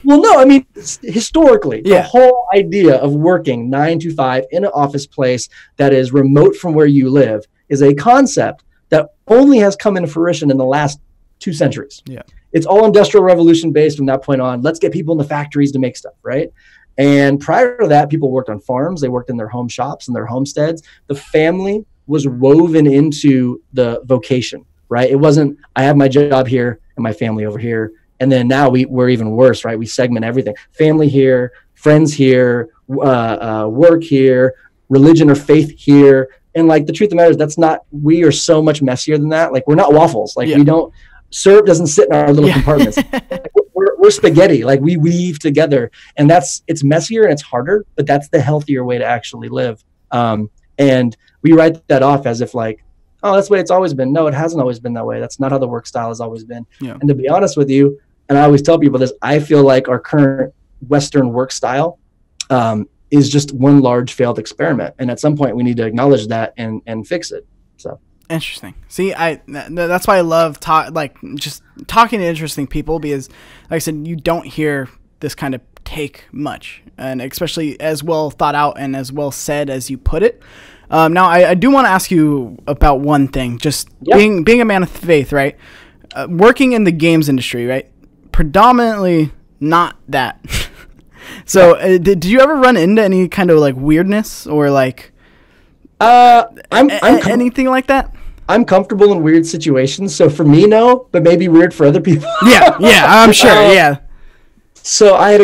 Well, no, I mean, historically, the whole idea of working 9 to 5 in an office place that is remote from where you live is a concept that only has come into fruition in the last 2 centuries. Yeah. It's all industrial revolution based from that point on. Let's get people in the factories to make stuff, right? And prior to that, people worked on farms. They worked in their home shops and their homesteads. The family was woven into the vocation, right? It wasn't, I have my job here and my family over here. And then now we're even worse, right? We segment everything. Family here, friends here, work here, religion or faith here. And like the truth of the matter is we are so much messier than that. Like we're not waffles. Like syrup doesn't sit in our little compartments. We're spaghetti. Like we weave together, and it's messier and it's harder, but that's the healthier way to actually live. And we write that off as if like, oh, that's the way it's always been. No, it hasn't always been that way. That's not how the work style has always been. Yeah. And to be honest with you, and I always tell people this, I feel like our current Western work style is just one large failed experiment. And at some point we need to acknowledge that and fix it. So. Interesting. See, that's why I love just talking to interesting people, because like I said, you don't hear this kind of take much, and especially as well thought out and as well said as you put it. Now I do want to ask you about one thing, just being a man of faith, right? Working in the games industry, right? Predominantly not that. So did you ever run into any kind of like weirdness or like anything like that? I'm comfortable in weird situations, so for me, no, but maybe weird for other people. yeah, I'm sure. Yeah. So I had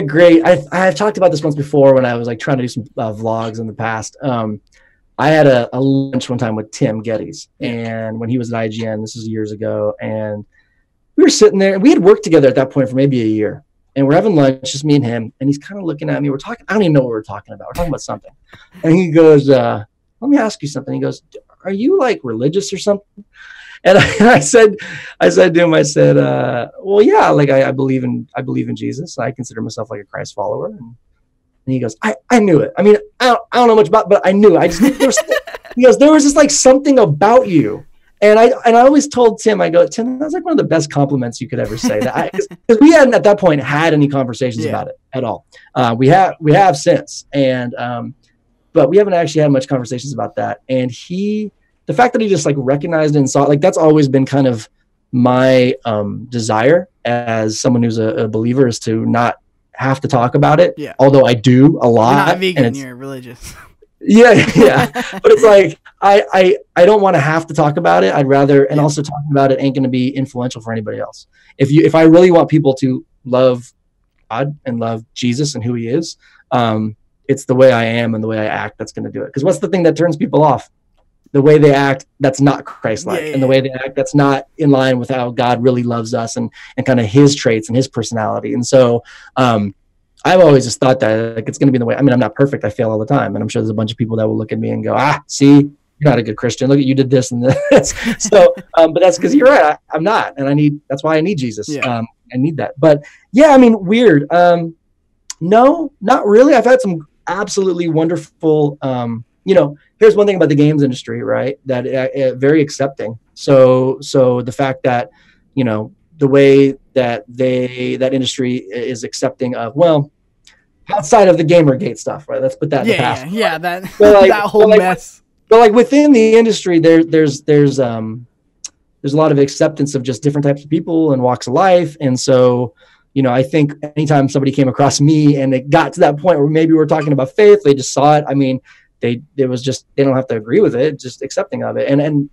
I've talked about this once before when I was like trying to do some vlogs in the past. I had a lunch one time with Tim Geddes, and when he was at IGN, this was years ago, and we were sitting there, and we had worked together at that point for maybe a year, and we're having lunch, just me and him, and he's kind of looking at me. We're talking. I don't even know what we're talking about. We're talking about something, and he goes, "Let me ask you something." He goes, "Are you like religious or something?" And I said to him, well, yeah, like I believe in Jesus. I consider myself like a Christ follower. And he goes, I knew it. I mean, I don't know much about, but I knew it. He goes, there was just like something about you. And I always told Tim, I go, Tim, that's like one of the best compliments you could ever say. Because we hadn't at that point had any conversations about it at all. We have since, and but we haven't actually had much conversations about that. And the fact that he just like recognized and saw, like, that's always been kind of my desire as someone who's a believer, is to not have to talk about it. Yeah. Although I do a lot. You're not vegan, you're religious. Yeah. But it's like, I don't want to have to talk about it. I'd rather, and also talking about it ain't going to be influential for anybody else. If I really want people to love God and love Jesus and who he is, it's the way I am and the way I act that's going to do it. Because what's the thing that turns people off? The way they act that's not Christ-like, and the way they act that's not in line with how God really loves us and kind of his traits and his personality. And so I've always just thought that like it's going to be the way. I mean, I'm not perfect. I fail all the time. And I'm sure there's a bunch of people that will look at me and go, see, you're not a good Christian. Look at you did this and this. So, but that's because you're right. I'm not. And that's why I need Jesus. Yeah. I need that. But yeah, I mean, weird. No, not really. I've had some absolutely wonderful, here's one thing about the games industry, right? That very accepting. So the fact that, the way that that industry is accepting of, well, outside of the Gamergate stuff, right? Let's put that in the past. Yeah, that Like, that whole mess. But like within the industry, there's a lot of acceptance of just different types of people and walks of life. And so, I think anytime somebody came across me and it got to that point where maybe we're talking about faith, they just saw it. I mean, they don't have to agree with it, just accepting of it. And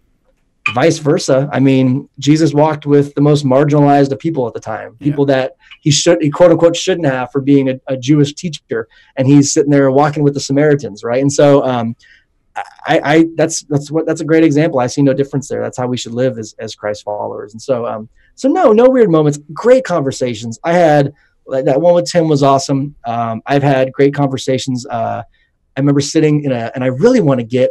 vice versa. I mean, Jesus walked with the most marginalized of people at the time, people that he quote unquote shouldn't have for being a Jewish teacher. And he's sitting there walking with the Samaritans. Right. And so, that's a great example. I see no difference there. That's how we should live as Christ followers. And so, no weird moments, great conversations. I had that one with Tim was awesome. I've had great conversations. I remember sitting and I really want to get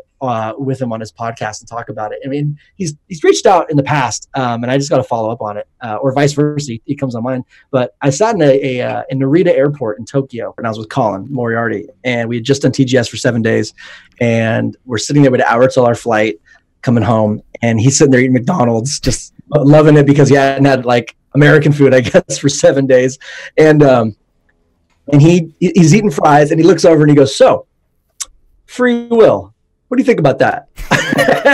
with him on his podcast and talk about it. I mean, he's reached out in the past, and I just got to follow up on it, or vice versa. He comes on mine. But I sat in in Narita Airport in Tokyo, and I was with Colin Moriarty, and we had just done TGS for 7 days, and we're sitting there with an hour till our flight, coming home, and he's sitting there eating McDonald's, just loving it because he hadn't had like American food, I guess, for 7 days, and he's eating fries, and he looks over and he goes, "So, free will. What do you think about that?"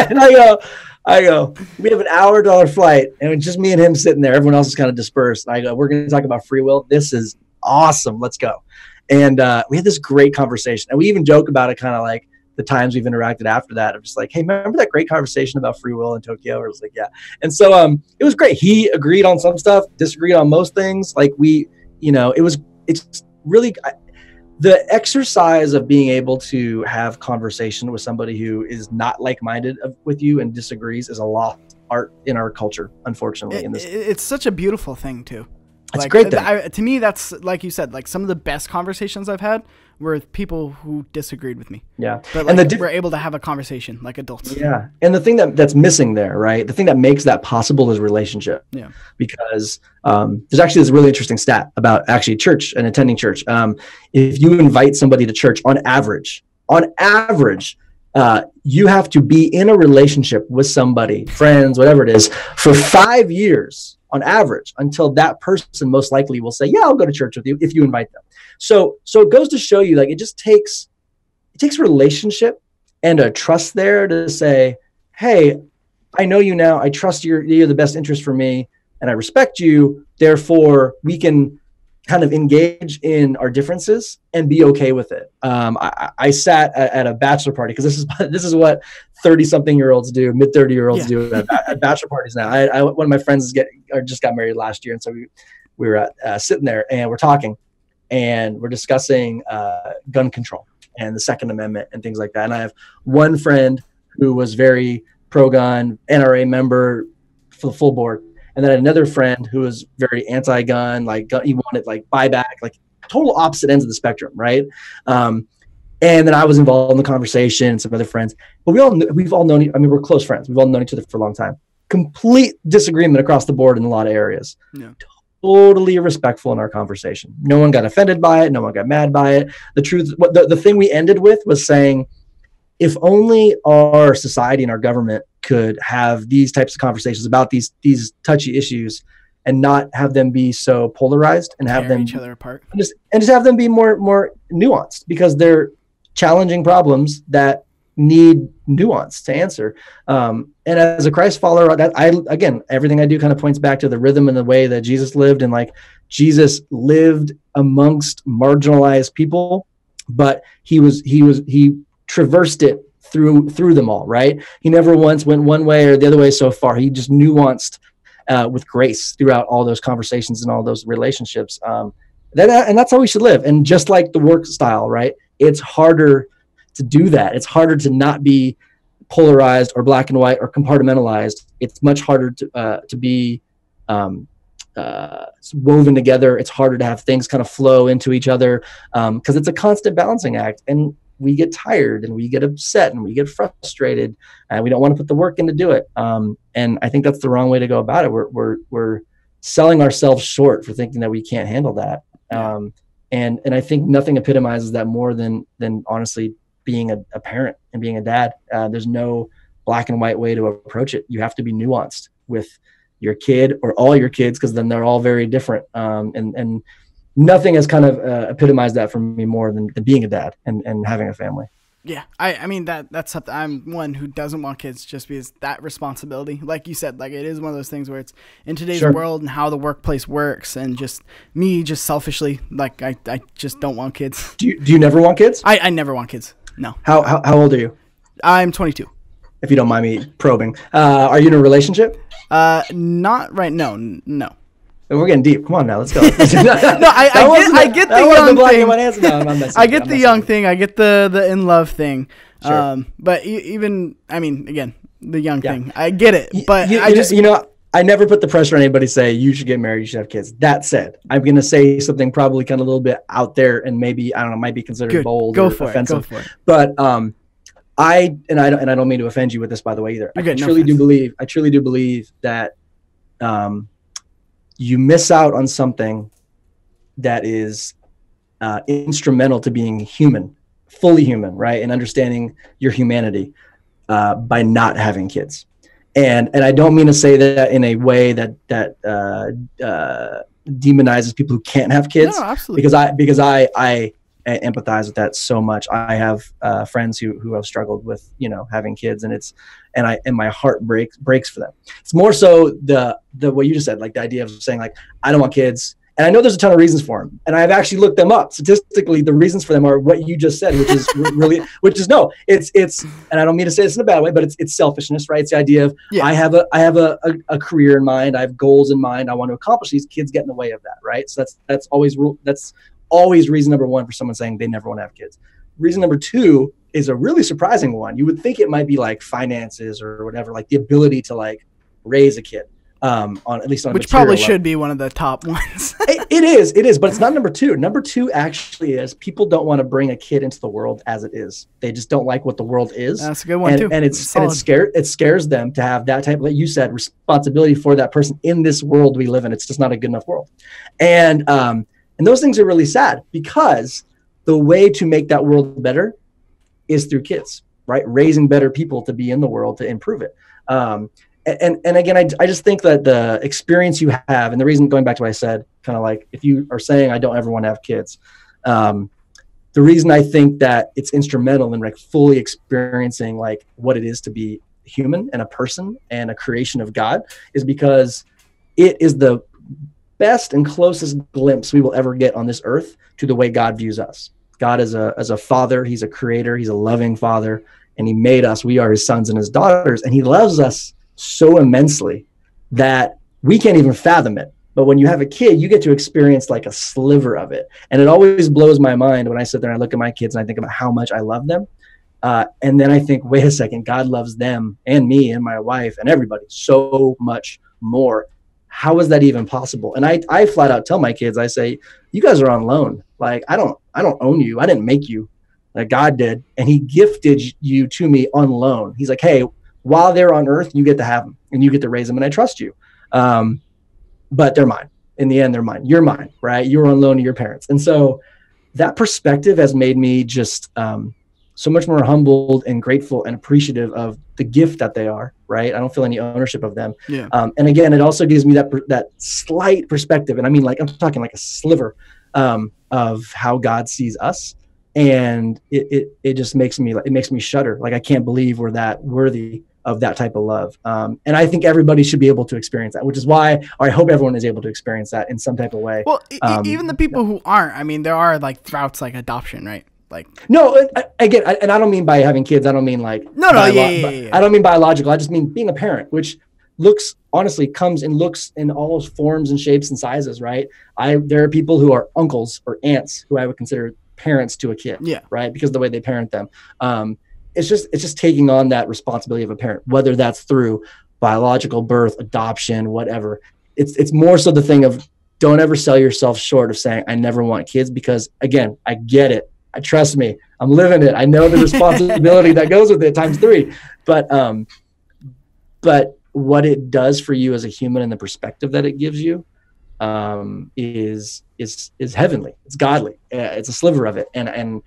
And I go, we have an hour to our flight, and it's just me and him sitting there. Everyone else is kind of dispersed. And I go, we're going to talk about free will. This is awesome. Let's go. And we had this great conversation, and we even joke about it, kind of like the times we've interacted after that. I'm just like, hey, remember that great conversation about free will in Tokyo? Or I was like, yeah. And so it was great. He agreed on some stuff, disagreed on most things. Like it's really. The exercise of being able to have conversation with somebody who is not like-minded with you and disagrees is a lost art in our culture, unfortunately. It's such a beautiful thing too. It's a great thing. To me, that's, like you said, like some of the best conversations I've had were with people who disagreed with me. Yeah. But like, we're able to have a conversation like adults. Yeah. And the thing that's missing there, right? The thing that makes that possible is relationship. Yeah. Because there's actually this really interesting stat about actually church and attending church. If you invite somebody to church on average, you have to be in a relationship with somebody, friends, whatever it is, for 5 years on average, until that person most likely will say, yeah, I'll go to church with you if you invite them. So it goes to show you, like, it takes relationship and a trust there to say, hey, I know you now. I trust you're the best interest for me, and I respect you. Therefore, we can kind of engage in our differences and be okay with it. I sat at a bachelor party, because this is what 30-something-year-olds do, mid-30-year-olds do at bachelor parties now. One of my friends just got married last year, and so we were sitting there and we're talking, and we're discussing gun control and the Second Amendment and things like that. And I have one friend who was very pro-gun, NRA member for the full board. And then another friend who was very anti-gun, like he wanted like buyback, like total opposite ends of the spectrum, right? And then I was involved in the conversation, and some other friends. But we've all known. I mean, we're close friends. We've all known each other for a long time. Complete disagreement across the board in a lot of areas. Yeah. Totally respectful in our conversation. No one got offended by it. No one got mad by it. The truth, the thing we ended with was saying, if only our society and our government could have these types of conversations about these touchy issues, and not have them be so polarized, and have them each other apart, and just have them be more nuanced, because they're challenging problems that need nuance to answer. And as a Christ follower, everything I do kind of points back to the rhythm and the way that Jesus lived, and like Jesus lived amongst marginalized people, but he traversed it through them all, right? He never once went one way or the other way so far. He just nuanced with grace throughout all those conversations and all those relationships. And that's how we should live. And just like the work style, right? It's harder to do that. It's harder to not be polarized or black and white or compartmentalized. It's much harder to be woven together. It's harder to have things kind of flow into each other, because it's a constant balancing act. And we get tired, and we get upset, and we get frustrated, and we don't want to put the work in to do it. And I think that's the wrong way to go about it. We're selling ourselves short for thinking that we can't handle that. And I think nothing epitomizes that more than honestly being a parent and being a dad. There's no black and white way to approach it. You have to be nuanced with your kid, or all your kids, because then they're all very different. And nothing has kind of epitomized that for me more than being a dad and having a family. Yeah, I mean that's something. I'm one who doesn't want kids just because that responsibility, like you said, like it is one of those things where it's in today's world and how the workplace works, and just me, just selfishly, like I just don't want kids. Do you never want kids? I never want kids. No. How old are you? I'm 22. If you don't mind me probing, are you in a relationship? Not right. No. We're getting deep. Come on now, let's go. No, I get the young thing. I get the young thing. I get the in love thing. Sure. But even, I mean, again, the young thing. I get it, but I never put the pressure on anybody to say you should get married, you should have kids. That said, I'm going to say something probably kind of a little bit out there, and maybe, I don't know, might be considered bold or offensive. Go for it. But I don't mean to offend you with this, by the way, either. I truly do believe that you miss out on something that is instrumental to being human, fully human, right? And understanding your humanity by not having kids. And I don't mean to say that in a way that demonizes people who can't have kids. No, absolutely. Because I empathize with that so much. I have friends who have struggled with having kids, and my heart breaks for them. It's more so the what you just said, like the idea of saying like I don't want kids, and I know there's a ton of reasons for them, and I've actually looked them up statistically. The reasons for them are what you just said, which is it's and I don't mean to say this in a bad way, but it's selfishness, right? It's the idea of I have a career in mind, I have goals in mind, I want to accomplish these. Kids get in the way of that, right? So that's always reason number one for someone saying they never want to have kids. Reason number two is a really surprising one. You would think it might be like finances or whatever, like the ability to like raise a kid, which probably should be one of the top ones. It is, but it's not number two. Number two actually is people don't want to bring a kid into the world as it is. They just don't like what the world is. That's a good one too. And it scares them to have that type of, like you said, responsibility for that person in this world we live in. It's just not a good enough world. And those things are really sad, because the way to make that world better is through kids, right? Raising better people to be in the world to improve it. And again, I just think that the experience you have, and the reason, going back to what I said, kind of like if you are saying I don't ever want to have kids, the reason I think that it's instrumental in like fully experiencing like what it is to be human and a person and a creation of God is because it is the best and closest glimpse we will ever get on this earth to the way God views us. God as a father, he's a creator, he's a loving father, and he made us. We are his sons and his daughters, and he loves us so immensely that we can't even fathom it. But when you have a kid, you get to experience like a sliver of it. And it always blows my mind when I sit there and I look at my kids and I think about how much I love them. And then I think, wait a second, God loves them and me and my wife and everybody so much more. How is that even possible? And I flat out tell my kids, I say, you guys are on loan. Like, I don't own you. I didn't make you. Like God did. And he gifted you to me on loan. He's like, hey, while they're on earth, you get to have them and you get to raise them. And I trust you. But they're mine. In the end, they're mine. You're mine, right? You're on loan to your parents. And so that perspective has made me just so much more humbled and grateful and appreciative of the gift that they are, right? I don't feel any ownership of them. Yeah. And again, it also gives me that slight perspective. And I mean, like, I'm talking like a sliver of how God sees us. And it just makes me shudder. Like, I can't believe we're that worthy of that type of love. And I think everybody should be able to experience that, which is why, or I hope everyone is able to experience that in some type of way. Well, even the people who aren't, I mean, there are like routes like adoption, right? Like, no, again, and I don't mean by having kids. I don't mean like, yeah. I don't mean biological. I just mean being a parent, which comes in all forms and shapes and sizes, right? There are people who are uncles or aunts who I would consider parents to a kid, right? Because of the way they parent them. It's just taking on that responsibility of a parent, whether that's through biological birth, adoption, whatever. It's more so the thing of, don't ever sell yourself short of saying, I never want kids, because again, I get it. Trust me, I'm living it. I know the responsibility that goes with it times 3, but what it does for you as a human and the perspective that it gives you is heavenly. It's godly. It's a sliver of it. And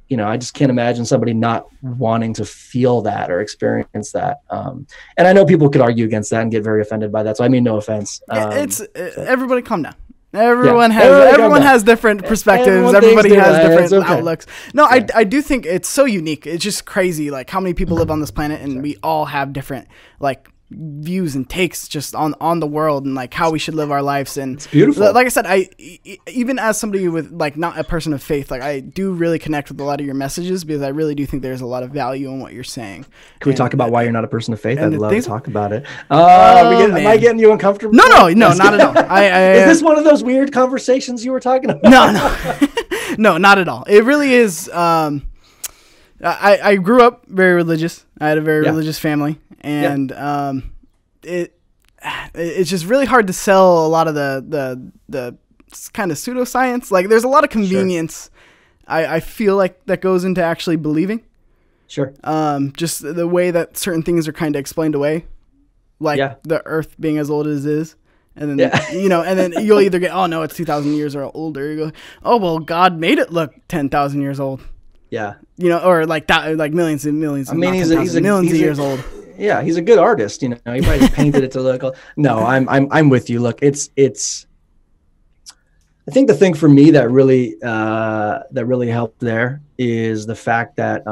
you know, I just can't imagine somebody not wanting to feel that or experience that. And I know people could argue against that and get very offended by that. So I mean, no offense. Everybody calm down. Everyone has different perspectives. Everybody has different outlooks. No, I do think it's so unique. It's just crazy, like how many people live on this planet, and we all have different like views and takes just on the world and like how we should live our lives. And it's beautiful. Like I said, I even as somebody with like not a person of faith, like I do really connect with a lot of your messages because I really do think there's a lot of value in what you're saying. Can we talk about why you're not a person of faith? I'd love to talk about it. Am I getting you uncomfortable? No, not at all. Is this one of those weird conversations you were talking about? No, not at all. It really is. I grew up very religious. I had a very religious family, and it's just really hard to sell a lot of the kind of pseudoscience. Like there's a lot of convenience. I feel like that goes into actually believing. Sure. Just the way that certain things are kind of explained away, like the Earth being as old as it is. And then, and then you'll either get, oh no, it's 2,000 years or older. You go, oh, well, God made it look 10,000 years old. Yeah. Or like that, like millions and millions. I mean, he's millions of years old. Yeah. He's a good artist. He probably painted it to look. No, I'm with you. Look, it's, I think the thing for me that really helped there is the fact that,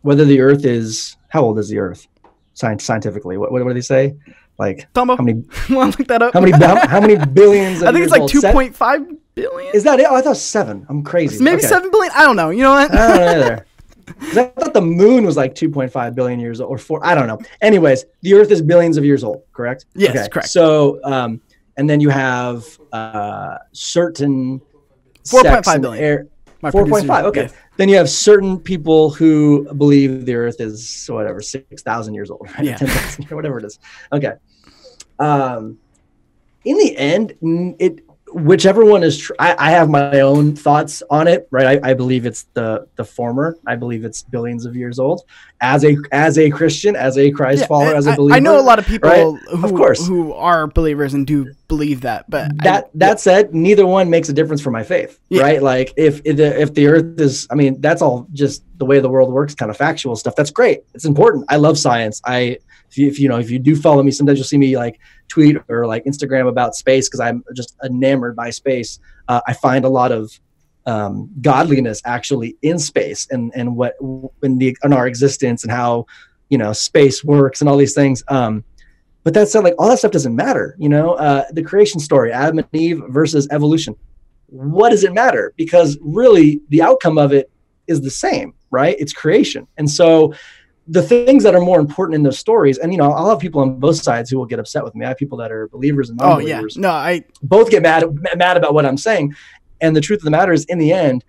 whether the earth is, how old is the earth scientifically? What do they say? Like Tombo. How many? Want to look that up? How many billions? I think it's like 2.5 billion. Is that it? Oh, I thought 7. I'm crazy. Maybe 7 billion. I don't know. You know what? I don't know either. 'Cause I thought the moon was like 2.5 billion years old, or 4. I don't know. Anyways, the Earth is billions of years old. Correct? Yes, correct. So, and then you have certain 4.5 billion. 4.5. Okay. Yes. Then you have certain people who believe the Earth is whatever 6,000 years old, right? 10,000 or whatever it is. Okay. In the end, whichever one is true. I have my own thoughts on it, right? I believe it's the former. I believe it's billions of years old. As a Christian, as a Christ follower, as a believer. I know a lot of people right? who are believers and do believe that. But that said, neither one makes a difference for my faith, right? Like if the earth is, I mean, that's all just the way the world works, kind of factual stuff. That's great. It's important. I love science. If you do follow me, sometimes you'll see me like tweet or like Instagram about space because I'm just enamored by space. I find a lot of godliness actually in space and what in our existence and how space works and all these things. But that said, like all that stuff doesn't matter. The creation story, Adam and Eve versus evolution. What does it matter? Because really the outcome of it is the same, right? It's creation. And so the things that are more important in those stories, and I'll have people on both sides who will get upset with me. I have people that are believers and non-believers. Oh yeah, no, both get mad about what I'm saying. And the truth of the matter is, in the end,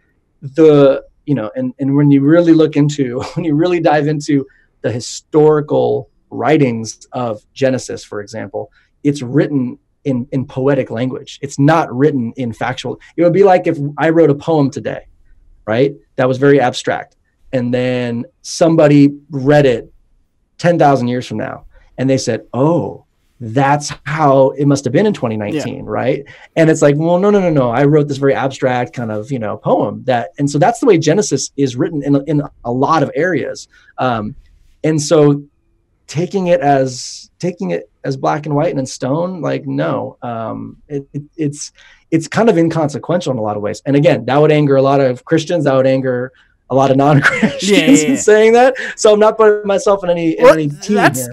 and when you really dive into the historical writings of Genesis, for example, it's written in poetic language. It's not written in factual. It would be like if I wrote a poem today, right? That was very abstract. And then somebody read it 10,000 years from now and they said, oh, that's how it must have been in 2019. Right. And it's like, well, no. I wrote this very abstract kind of, poem and so that's the way Genesis is written in a lot of areas. And so taking it as black and white and in stone, like, no, it's kind of inconsequential in a lot of ways. And again, that would anger a lot of Christians. That would anger a lot of non-Christians in saying that. So I'm not putting myself in any team here.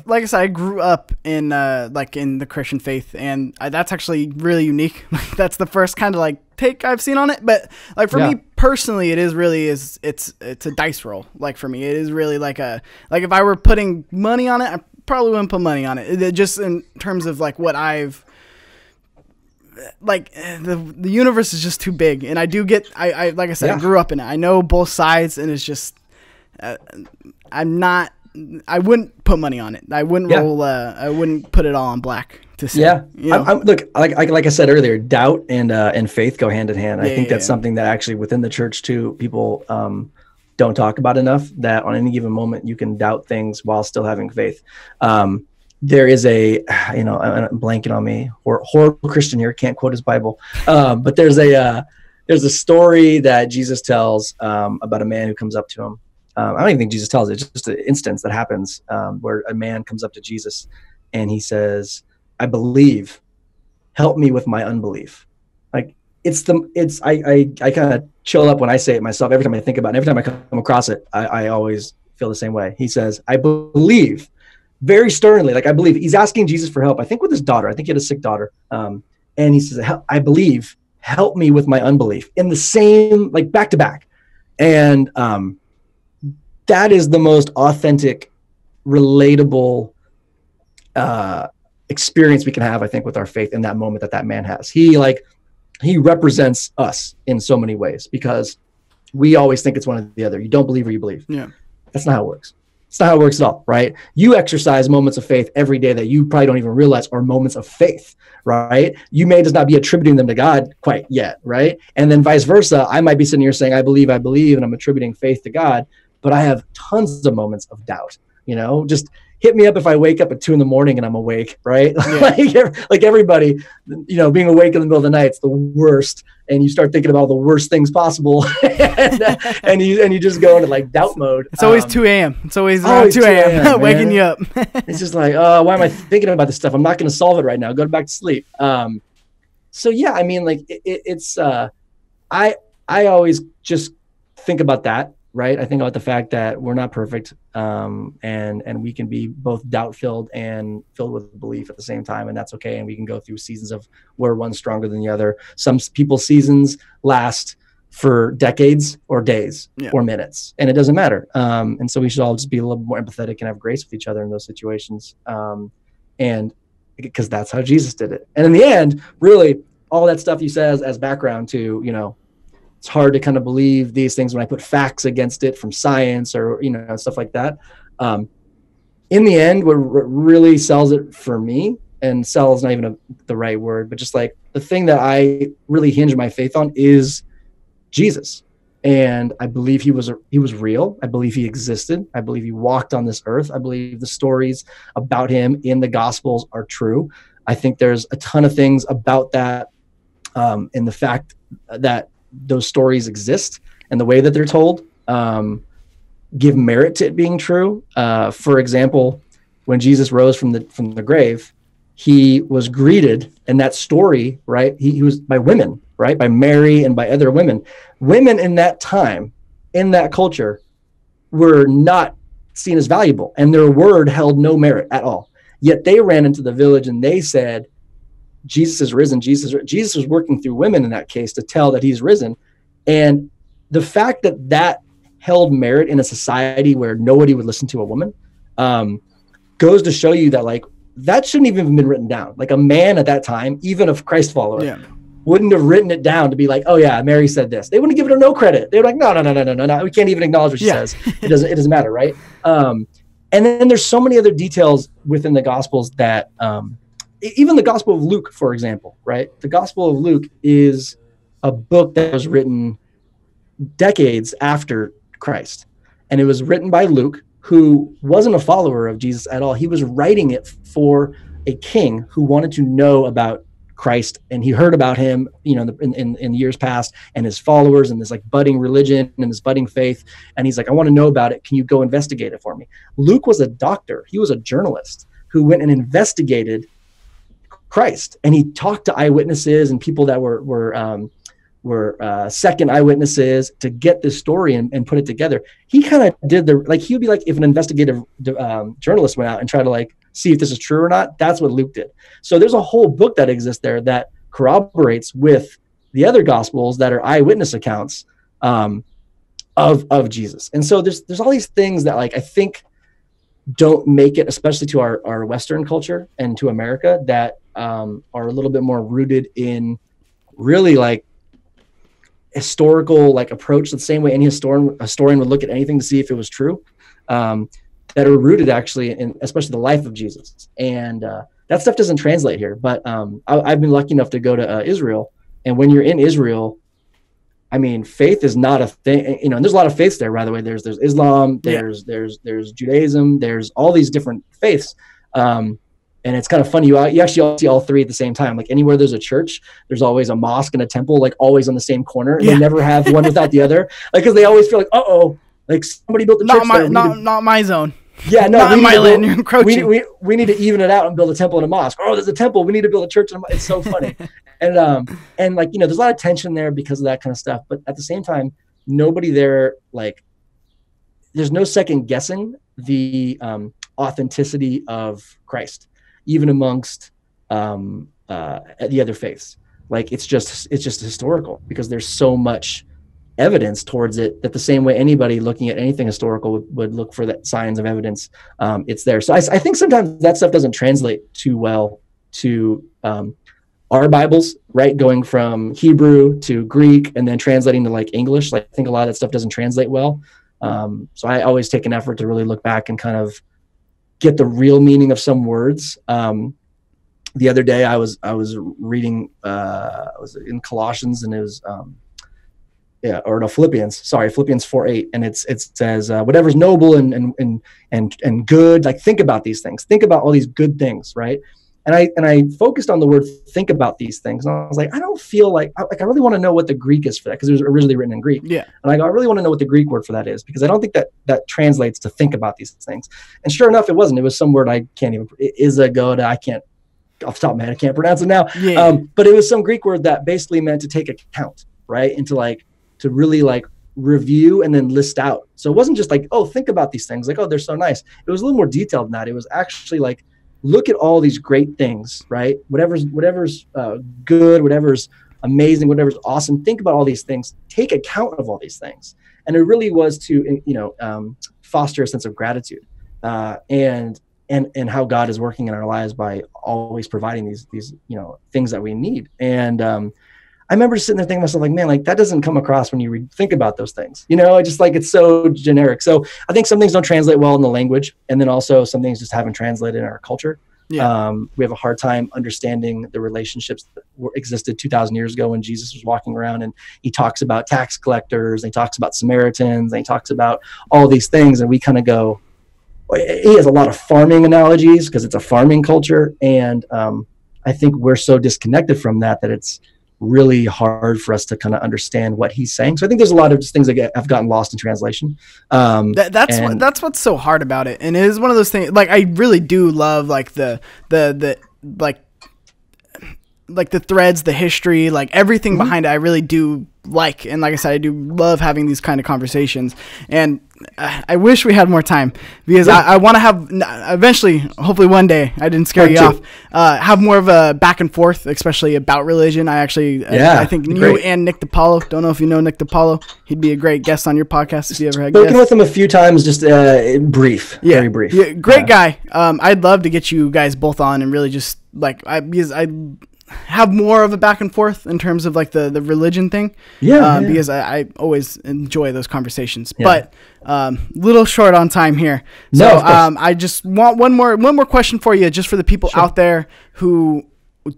Like I said, I grew up in the Christian faith, and that's actually really unique. That's the first kind of take I've seen on it. But for me personally, it is really it's a dice roll. Like for me, it is really if I were putting money on it, I probably wouldn't put money on it. Just in terms of what I've the universe is just too big, and I do get I like I said, I grew up in it. I know both sides, and it's just I wouldn't put money on it. I wouldn't roll. I wouldn't put it all on black to say. Look, like I said earlier, doubt and faith go hand in hand. I think that's something that actually within the church too, people don't talk about enough. That on any given moment you can doubt things while still having faith. There is I'm blanking on me, horrible Christian here, can't quote his Bible. But there's a story that Jesus tells about a man who comes up to him. I don't even think Jesus tells it, it's just an instance that happens where a man comes up to Jesus and he says, I believe, help me with my unbelief. I kind of chill up when I say it myself. Every time I think about it, every time I come across it, I always feel the same way. He says, I believe, very sternly, like I believe. He's asking Jesus for help, I think with his daughter. I think he had a sick daughter. And he says, I believe, help me with my unbelief, in the same, like back to back. And that is the most authentic, relatable experience we can have, I think, with our faith in that moment that man has. He represents us in so many ways, because we always think it's one or the other. You don't believe or you believe. Yeah. That's not how it works. It's not how it works at all, right? You exercise moments of faith every day that you probably don't even realize are moments of faith, right? You may just not be attributing them to God quite yet, right? And then vice versa. I might be sitting here saying, I believe, and I'm attributing faith to God, but I have tons of moments of doubt, just hit me up if I wake up at 2 a.m. and I'm awake, right? Yeah. like everybody, being awake in the middle of the night, it's the worst. And you start thinking about all the worst things possible, and you just go into like doubt mode. It's always 2 a.m. It's always around 2 a.m. waking you up. It's just like, oh, why am I thinking about this stuff? I'm not going to solve it right now. Go back to sleep. So yeah, I mean, like it's I always just think about that. Right. I think about the fact that we're not perfect, and we can be both doubt filled and filled with belief at the same time. And that's okay. And we can go through seasons of where one's stronger than the other. Some people's seasons last for decades or days or minutes, and it doesn't matter. And so we should all just be a little more empathetic and have grace with each other in those situations. And because that's how Jesus did it. And in the end, really, all that stuff he says as background to, it's hard to kind of believe these things when I put facts against it from science or, stuff like that. In the end, what really sells it for me, and sell is not even the right word, but just like the thing that I really hinge my faith on is Jesus. And I believe he was real. I believe he existed. I believe he walked on this earth. I believe the stories about him in the Gospels are true. I think there's a ton of things about that, in the fact that those stories exist and the way that they're told, give merit to it being true. For example, when Jesus rose from the grave, he was greeted in that story, right? He was by women, right? By Mary and by other women. Women in that time, in that culture, were not seen as valuable, and their word held no merit at all. Yet they ran into the village and they said, Jesus is risen. Jesus was working through women in that case to tell that he's risen. And the fact that held merit in a society where nobody would listen to a woman, goes to show you that like that shouldn't even have been written down. Like a man at that time, even a Christ follower, wouldn't have written it down to be like, oh yeah, Mary said this. They wouldn't give her no credit. They were like, no. We can't even acknowledge what she says. It doesn't matter, right? And then there's so many other details within the Gospels that, even the Gospel of Luke, for example, right? The Gospel of Luke is a book that was written decades after Christ. And it was written by Luke, who wasn't a follower of Jesus at all. He was writing it for a king who wanted to know about Christ, and he heard about him, in years past, and his followers, and this like budding religion and this budding faith. And he's like, I want to know about it. Can you go investigate it for me? Luke was a doctor. He was a journalist who went and investigated Christ, and he talked to eyewitnesses and people that were second eyewitnesses to get this story and put it together. He kind of did he would be like if an investigative journalist went out and tried to like see if this is true or not. That's what Luke did. So there's a whole book that exists there that corroborates with the other Gospels that are eyewitness accounts of Jesus. And so there's all these things that like I think don't make it, especially to our Western culture and to America, that are a little bit more rooted in really like historical like approach, the same way any historian would look at anything to see if it was true, that are rooted actually in especially the life of Jesus. And that stuff doesn't translate here. But I've been lucky enough to go to Israel, and when you're in Israel, I mean, faith is not a thing, and there's a lot of faiths there, by the way. There's Islam, there's Judaism, there's all these different faiths. And it's kind of funny. You actually see all three at the same time. Like anywhere there's a church, there's always a mosque and a temple, like always on the same corner. And they never have one without the other. Like, cause they always feel like, like somebody built the church there. Not my zone. Yeah, no, not my land. You're encroaching. We need to even it out and build a temple and a mosque. Oh, there's a temple. We need to build a church. It's so funny. And like, there's a lot of tension there because of that kind of stuff. But at the same time, nobody there, like, there's no second guessing the authenticity of Christ, even amongst the other faiths. Like, it's just historical because there's so much evidence towards it that the same way anybody looking at anything historical would look for that signs of evidence, it's there. So I think sometimes that stuff doesn't translate too well to our Bibles, right? Going from Hebrew to Greek and then translating to like English. Like, I think a lot of that stuff doesn't translate well. So I always take an effort to really look back and kind of get the real meaning of some words. The other day I was reading, I was in Colossians, and it was, Philippians 4:8. And it says, whatever's noble and good, like, think about these things, think about all these good things. Right. And I focused on the word think about these things. And I was like, I don't feel like I really want to know what the Greek is for that, because it was originally written in Greek. Yeah. And I really want to know what the Greek word for that is, because I don't think that translates to think about these things. And sure enough, it wasn't. It was some word I can't even, Izagoda, I can't, off the top of my head, I can't pronounce it now. Yeah. But it was some Greek word that basically meant to take account, right? And to really like review and then list out. So it wasn't just like, oh, think about these things, like, oh, they're so nice. It was a little more detailed than that. It was actually like, look at all these great things, right? Whatever's good, whatever's amazing, whatever's awesome. Think about all these things. Take account of all these things. And it really was to, foster a sense of gratitude and how God is working in our lives by always providing these things that we need. And I remember just sitting there thinking to myself, like, man, like, that doesn't come across when you think about those things. I just, like, it's so generic. So I think some things don't translate well in the language, and then also some things just haven't translated in our culture. Yeah. We have a hard time understanding the relationships that existed 2,000 years ago when Jesus was walking around, and he talks about tax collectors, and he talks about Samaritans, and he talks about all these things, and we kind of go, he has a lot of farming analogies because it's a farming culture, and I think we're so disconnected from that it's really hard for us to kind of understand what he's saying. So I think there's a lot of just things that have gotten lost in translation. That's what's so hard about it. And it is one of those things, like, I really do love like the threads, the history, like everything behind it. I really do like, and like I said, I do love having these kind of conversations, and I wish we had more time, because I want to have eventually, hopefully one day, I didn't scare you off, have more of a back and forth, especially about religion. I think you and Nick DiPaolo, don't know if you know Nick DiPaolo, he'd be a great guest on your podcast if you ever had spoken with him a few times, just brief, very brief. Yeah, great guy. I'd love to get you guys both on and really just like, because I have more of a back and forth in terms of like the religion thing. Because I always enjoy those conversations. But little short on time here. So I just want one more question for you, just for the people out there who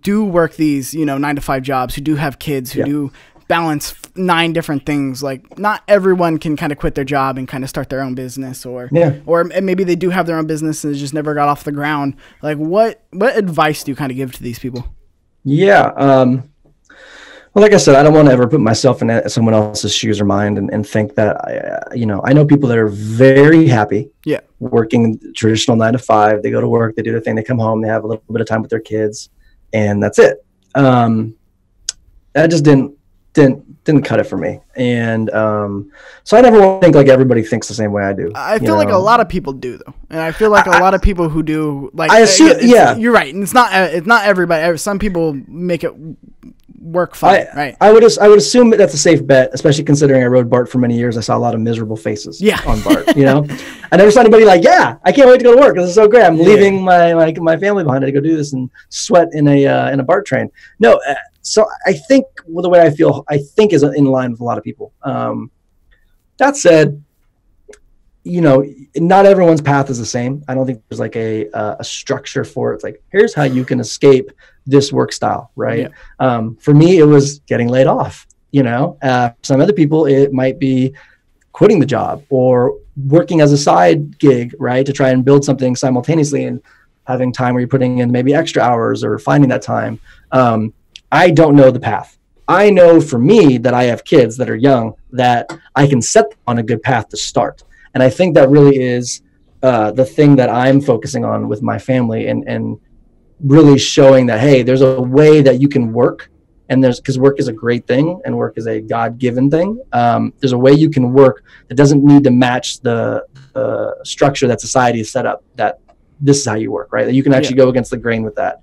do work these 9-to-5 jobs, who do have kids, who do balance 9 different things. Like, not everyone can kind of quit their job and kind of start their own business, or maybe they do have their own business and it just never got off the ground. Like, what advice do you kind of give to these people? Yeah. Well, like I said, I don't want to ever put myself in someone else's shoes or mind and think that, I know people that are very happy working traditional 9-to-5. They go to work, they do their thing, they come home, they have a little bit of time with their kids, and that's it. That just didn't cut it for me. And so I never want to think like everybody thinks the same way I do. I feel like a lot of people do, though. And I feel like a lot of people who do, like, I assume, you're right. And it's not everybody. Some people make it work fine, right? I would assume that's a safe bet, especially considering I rode BART for many years. I saw a lot of miserable faces on BART, I never saw anybody like, I can't wait to go to work. This is so great. I'm leaving my family behind to go do this and sweat in a BART train. No, so I think the way I feel, is in line with a lot of people. That said, not everyone's path is the same. I don't think there's like a structure for it. It's like, here's how you can escape this work style, right? For me, it was getting laid off. Some other people, it might be quitting the job or working as a side gig, right, to try and build something simultaneously and having time where you're putting in maybe extra hours or finding that time. I don't know the path. I know for me that I have kids that are young, that I can set them on a good path to start. And I think that really is the thing that I'm focusing on with my family, and really showing that, hey, there's a way that you can work, and because work is a great thing and work is a God-given thing. There's a way you can work that doesn't need to match the structure that society is set up, that this is how you work, right? That you can actually go against the grain with that.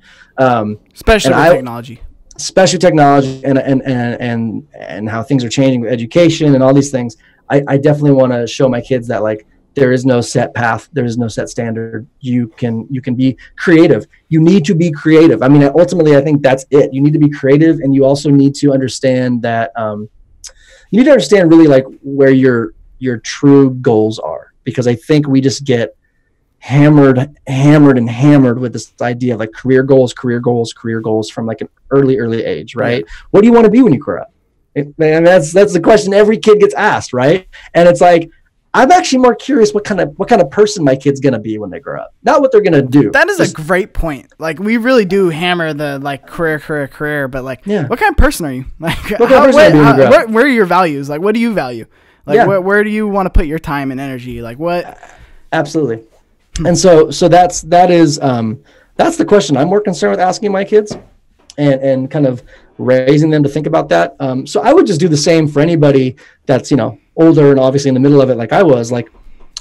Especially with technology. Especially technology and how things are changing with education and all these things. I definitely want to show my kids that, like, there is no set path. There is no set standard. You can be creative. You need to be creative. I mean, ultimately, I think that's it. You need to be creative, and you also need to understand that you need to understand really, like, where your true goals are, because I think we just get hammered with this idea of, like, career goals from, like, an early age, right? Yeah. What do you want to be when you grow up? And that's the question every kid gets asked, right? And it's like, I'm actually more curious what kind of person my kid's gonna be when they grow up, not what they're gonna do. That is a great point. Like, we really do hammer the, like, career, but, like, what kind of person are you? Like, where are your values? Like, what do you value? Like, where do you want to put your time and energy? Like, what? Absolutely. And so that's the question I'm more concerned with asking my kids, and kind of raising them to think about that. So I would just do the same for anybody that's, older and obviously in the middle of it, like I was. Like,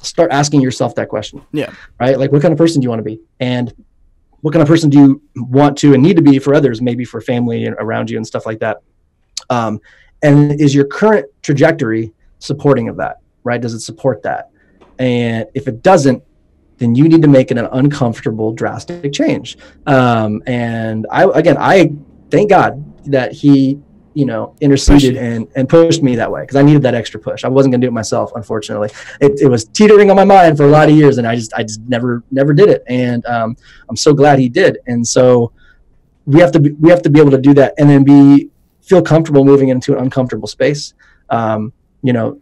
start asking yourself that question. Yeah. Right. Like, what kind of person do you want to be? And what kind of person do you want to and need to be for others, maybe for family and around you and stuff like that? And is your current trajectory supporting of that? Right. Does it support that? And if it doesn't, then you need to make it an uncomfortable, drastic change. And I thank God that he, interceded and pushed me that way, because I needed that extra push. I wasn't gonna do it myself, unfortunately. It was teetering on my mind for a lot of years, and I just never did it. And I'm so glad he did. And so we have to be able to do that, and then feel comfortable moving into an uncomfortable space. This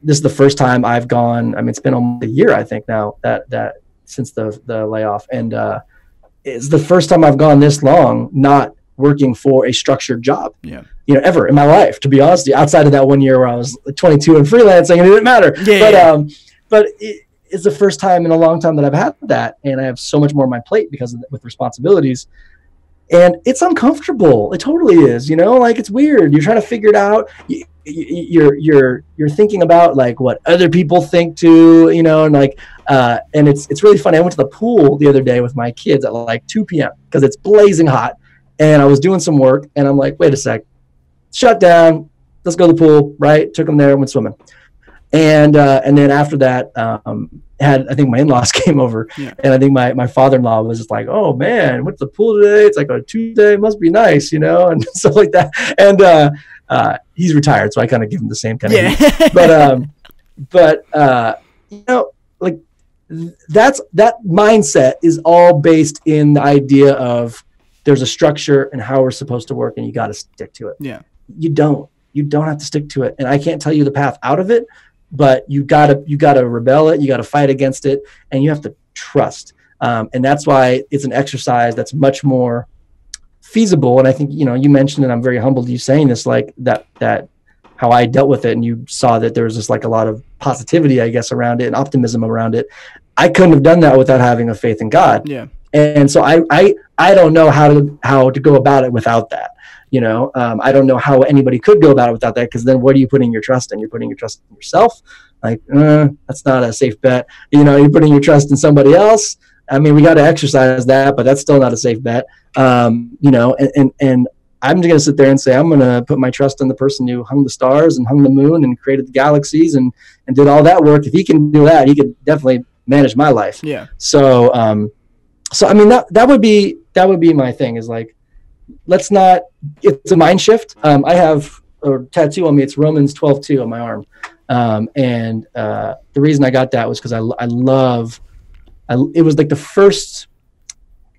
is the first time I've gone. I mean, it's been almost a year, I think, now that since the layoff, and it's the first time I've gone this long not working for a structured job, ever in my life, to be honest with you, outside of that 1 year where I was 22 and freelancing and it didn't matter. But it's the first time in a long time that I've had that, and I have so much more on my plate with responsibilities, and it's uncomfortable. It totally is, like, it's weird. You're trying to figure it out. You're thinking about, like, what other people think too, and like, and it's really funny. I went to the pool the other day with my kids at like 2 p.m. because it's blazing hot. And I was doing some work, and I'm like, wait a sec, shut down. Let's go to the pool, right? Took them there, went swimming. And then after that, I think my in-laws came over, and I think my father-in-law was just like, oh man, went to the pool today. It's like a Tuesday, must be nice, and stuff like that. And he's retired, so I kind of give him the same kind of heat. But like, that mindset is all based in the idea of, there's a structure and how we're supposed to work, and you got to stick to it. Yeah. You don't have to stick to it. And I can't tell you the path out of it, but you gotta rebel it. You gotta fight against it, and you have to trust. And that's why it's an exercise that's much more feasible. And I think, you mentioned, and I'm very humbled you saying this, like that how I dealt with it. And you saw that there was just, like, a lot of positivity, I guess, around it, and optimism around it. I couldn't have done that without having a faith in God. Yeah. And so I don't know how to go about it without that. I don't know how anybody could go about it without that, because then what are you putting your trust in? You're putting your trust in yourself. Like, that's not a safe bet. You're putting your trust in somebody else. I mean, we got to exercise that, but that's still not a safe bet. And I'm just going to sit there and say, I'm going to put my trust in the person who hung the stars and hung the moon and created the galaxies and did all that work. If he can do that, he could definitely manage my life. Yeah. So I mean, that would be my thing, is like, let's not, it's a mind shift. I have a tattoo on me. It's Romans 12:2 on my arm. And the reason I got that was because it was like the first,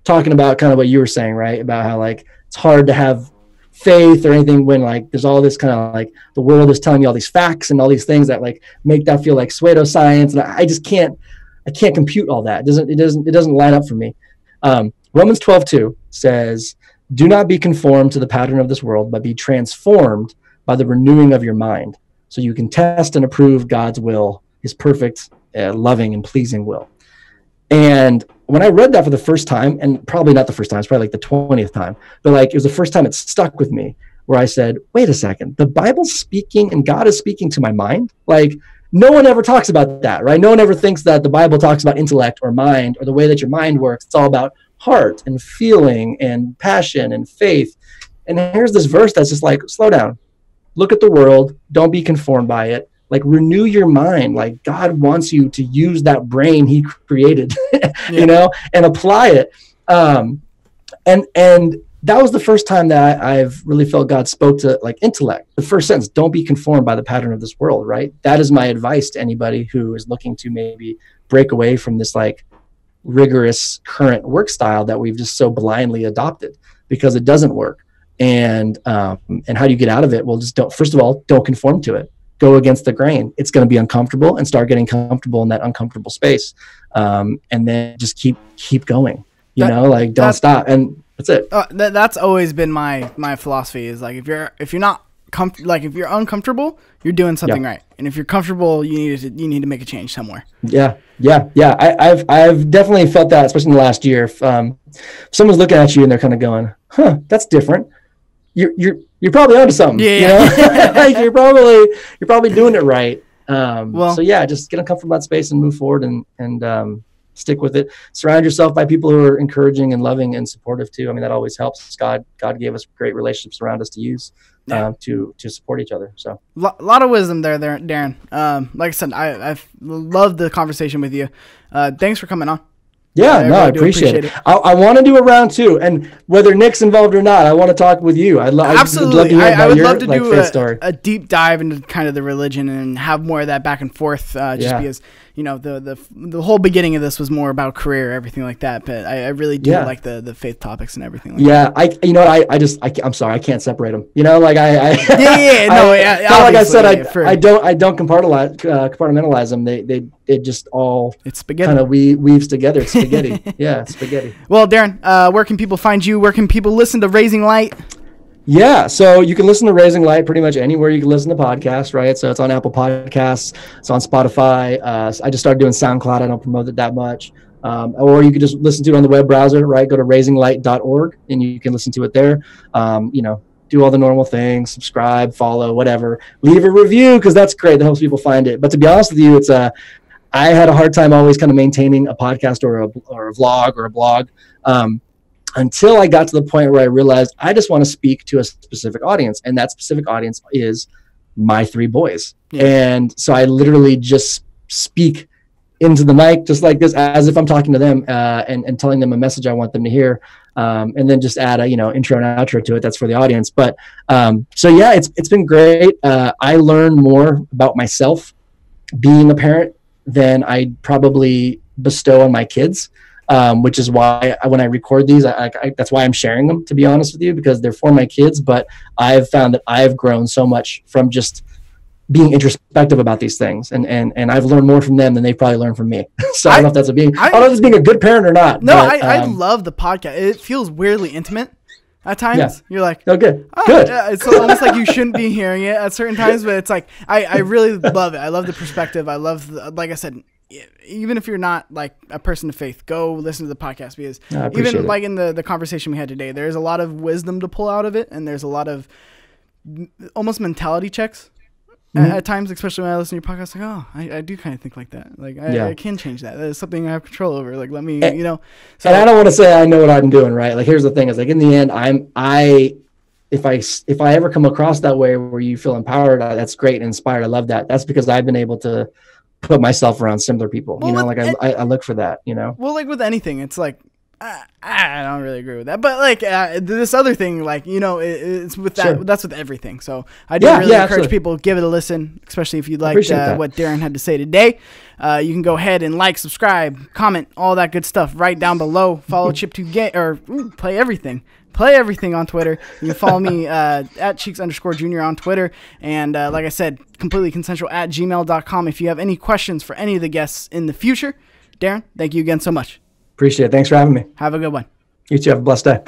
talking about kind of what you were saying, right? About how, like, it's hard to have faith or anything when, like, there's all this kind of, like, the world is telling you all these facts and all these things that, like, make that feel like pseudoscience. And I just can't compute all that. It doesn't line up for me. Romans 12:2 says, do not be conformed to the pattern of this world, but be transformed by the renewing of your mind, so you can test and approve God's will, his perfect, loving, and pleasing will. And when I read that for the first time, and probably not the first time, it's probably like the 20th time, but like it was the first time it stuck with me, where I said, wait a second, the Bible's speaking and God is speaking to my mind. Like, no one ever talks about that, right? No one ever thinks that the Bible talks about intellect or mind or the way that your mind works. It's all about heart and feeling and passion and faith. And here's this verse that's just like, slow down, look at the world, don't be conformed by it. Like, renew your mind. Like, God wants you to use that brain he created, you know, and apply it. And that was the first time that I've really felt God spoke to like intellect. The first sentence, don't be conformed by the pattern of this world, right? That is my advice to anybody who is looking to maybe break away from this like rigorous current work style that we've just so blindly adopted, because it doesn't work. And how do you get out of it? Well, just first of all, don't conform to it. Go against the grain. It's going to be uncomfortable, and start getting comfortable in that uncomfortable space. And then just keep going, like don't stop. And that's it. That's always been my philosophy, is like, if you're not if you're uncomfortable, you're doing something right. And if you're comfortable, you need to make a change somewhere. Yeah. I've definitely felt that, especially in the last year. If someone's looking at you and they're kind of going, huh, that's different. You're probably onto something. Yeah. Like you're probably doing it right. So yeah, just get uncomfortable in that space and move forward and stick with it. Surround yourself by people who are encouraging and loving and supportive too. I mean, that always helps. God gave us great relationships around us to use to support each other. So a lot of wisdom there, Darren. Like I said, I've loved the conversation with you. Thanks for coming on. Yeah, I appreciate it. I want to do a round two, and whether Nick's involved or not, I want to talk with you. Absolutely. I would love to do a deep dive into kind of the religion and have more of that back and forth, because the whole beginning of this was more about career, everything like that. But I really do like the faith topics and everything like that. I'm sorry, I can't separate them. Like I said, I don't compartmentalize them. They just all it's spaghetti. Kind of weaves together. It's spaghetti. Yeah, spaghetti. Well, Darren, where can people find you? Where can people listen to Raising Light? Yeah, so you can listen to Raising Light pretty much anywhere you can listen to podcasts, right? So it's on Apple Podcasts, it's on Spotify. I just started doing SoundCloud. I don't promote it that much. Or you can just listen to it on the web browser, right? Go to raisinglight.org and you can listen to it there. Do all the normal things, subscribe, follow, whatever. Leave a review, because that's great. That helps people find it. But to be honest with you, I had a hard time always kind of maintaining a podcast or a vlog or a blog. Until I got to the point where I realized I just want to speak to a specific audience, and that specific audience is my 3 boys. Yeah. And so I literally just speak into the mic just like this, as if I'm talking to them, and telling them a message I want them to hear, and then just add a intro and outro to it. That's for the audience. But so yeah, it's been great. I learned more about myself being a parent than I probably bestow on my kids. Which is why when I record these, that's why I'm sharing them, to be honest with you, because they're for my kids. But I've found that I've grown so much from just being introspective about these things, and I've learned more from them than they probably learned from me. So I don't know if that's I don't know if it's being a good parent or not. No, but, I love the podcast. It feels weirdly intimate at times. Yeah. You're like, good. Yeah, it's almost like you shouldn't be hearing it at certain times, but it's like I really love it. I love the perspective. I love, like I said, even if you're not like a person of faith, go listen to the podcast, because even like in the conversation we had today, there's a lot of wisdom to pull out of it, and there's a lot of almost mentality checks at times, especially when I listen to your podcast. Like, oh, I do kind of think like that. Like I can change that. That is something I have control over. Like, let me, So, and I don't want to say I know what I'm doing, right? Like, here's the thing: is like in the end, if I ever come across that way where you feel empowered, that's great and inspired. I love that. That's because I've been able to put myself around similar people. I look for that. Well, like with anything, it's like I don't really agree with that, but like this other thing, like it's with that. Sure. That's with everything. So I do really encourage people, give it a listen, especially if you liked what Darren had to say today. You can go ahead and like, subscribe, comment, all that good stuff right down below. Follow Chip to get or play everything. Play everything on Twitter. You can follow me at Cheeks_Jr. on Twitter. And like I said, completely consensual at gmail.com if you have any questions for any of the guests in the future. Darren, thank you again so much. Appreciate it. Thanks for having me. Have a good one. You too. Have a blessed day.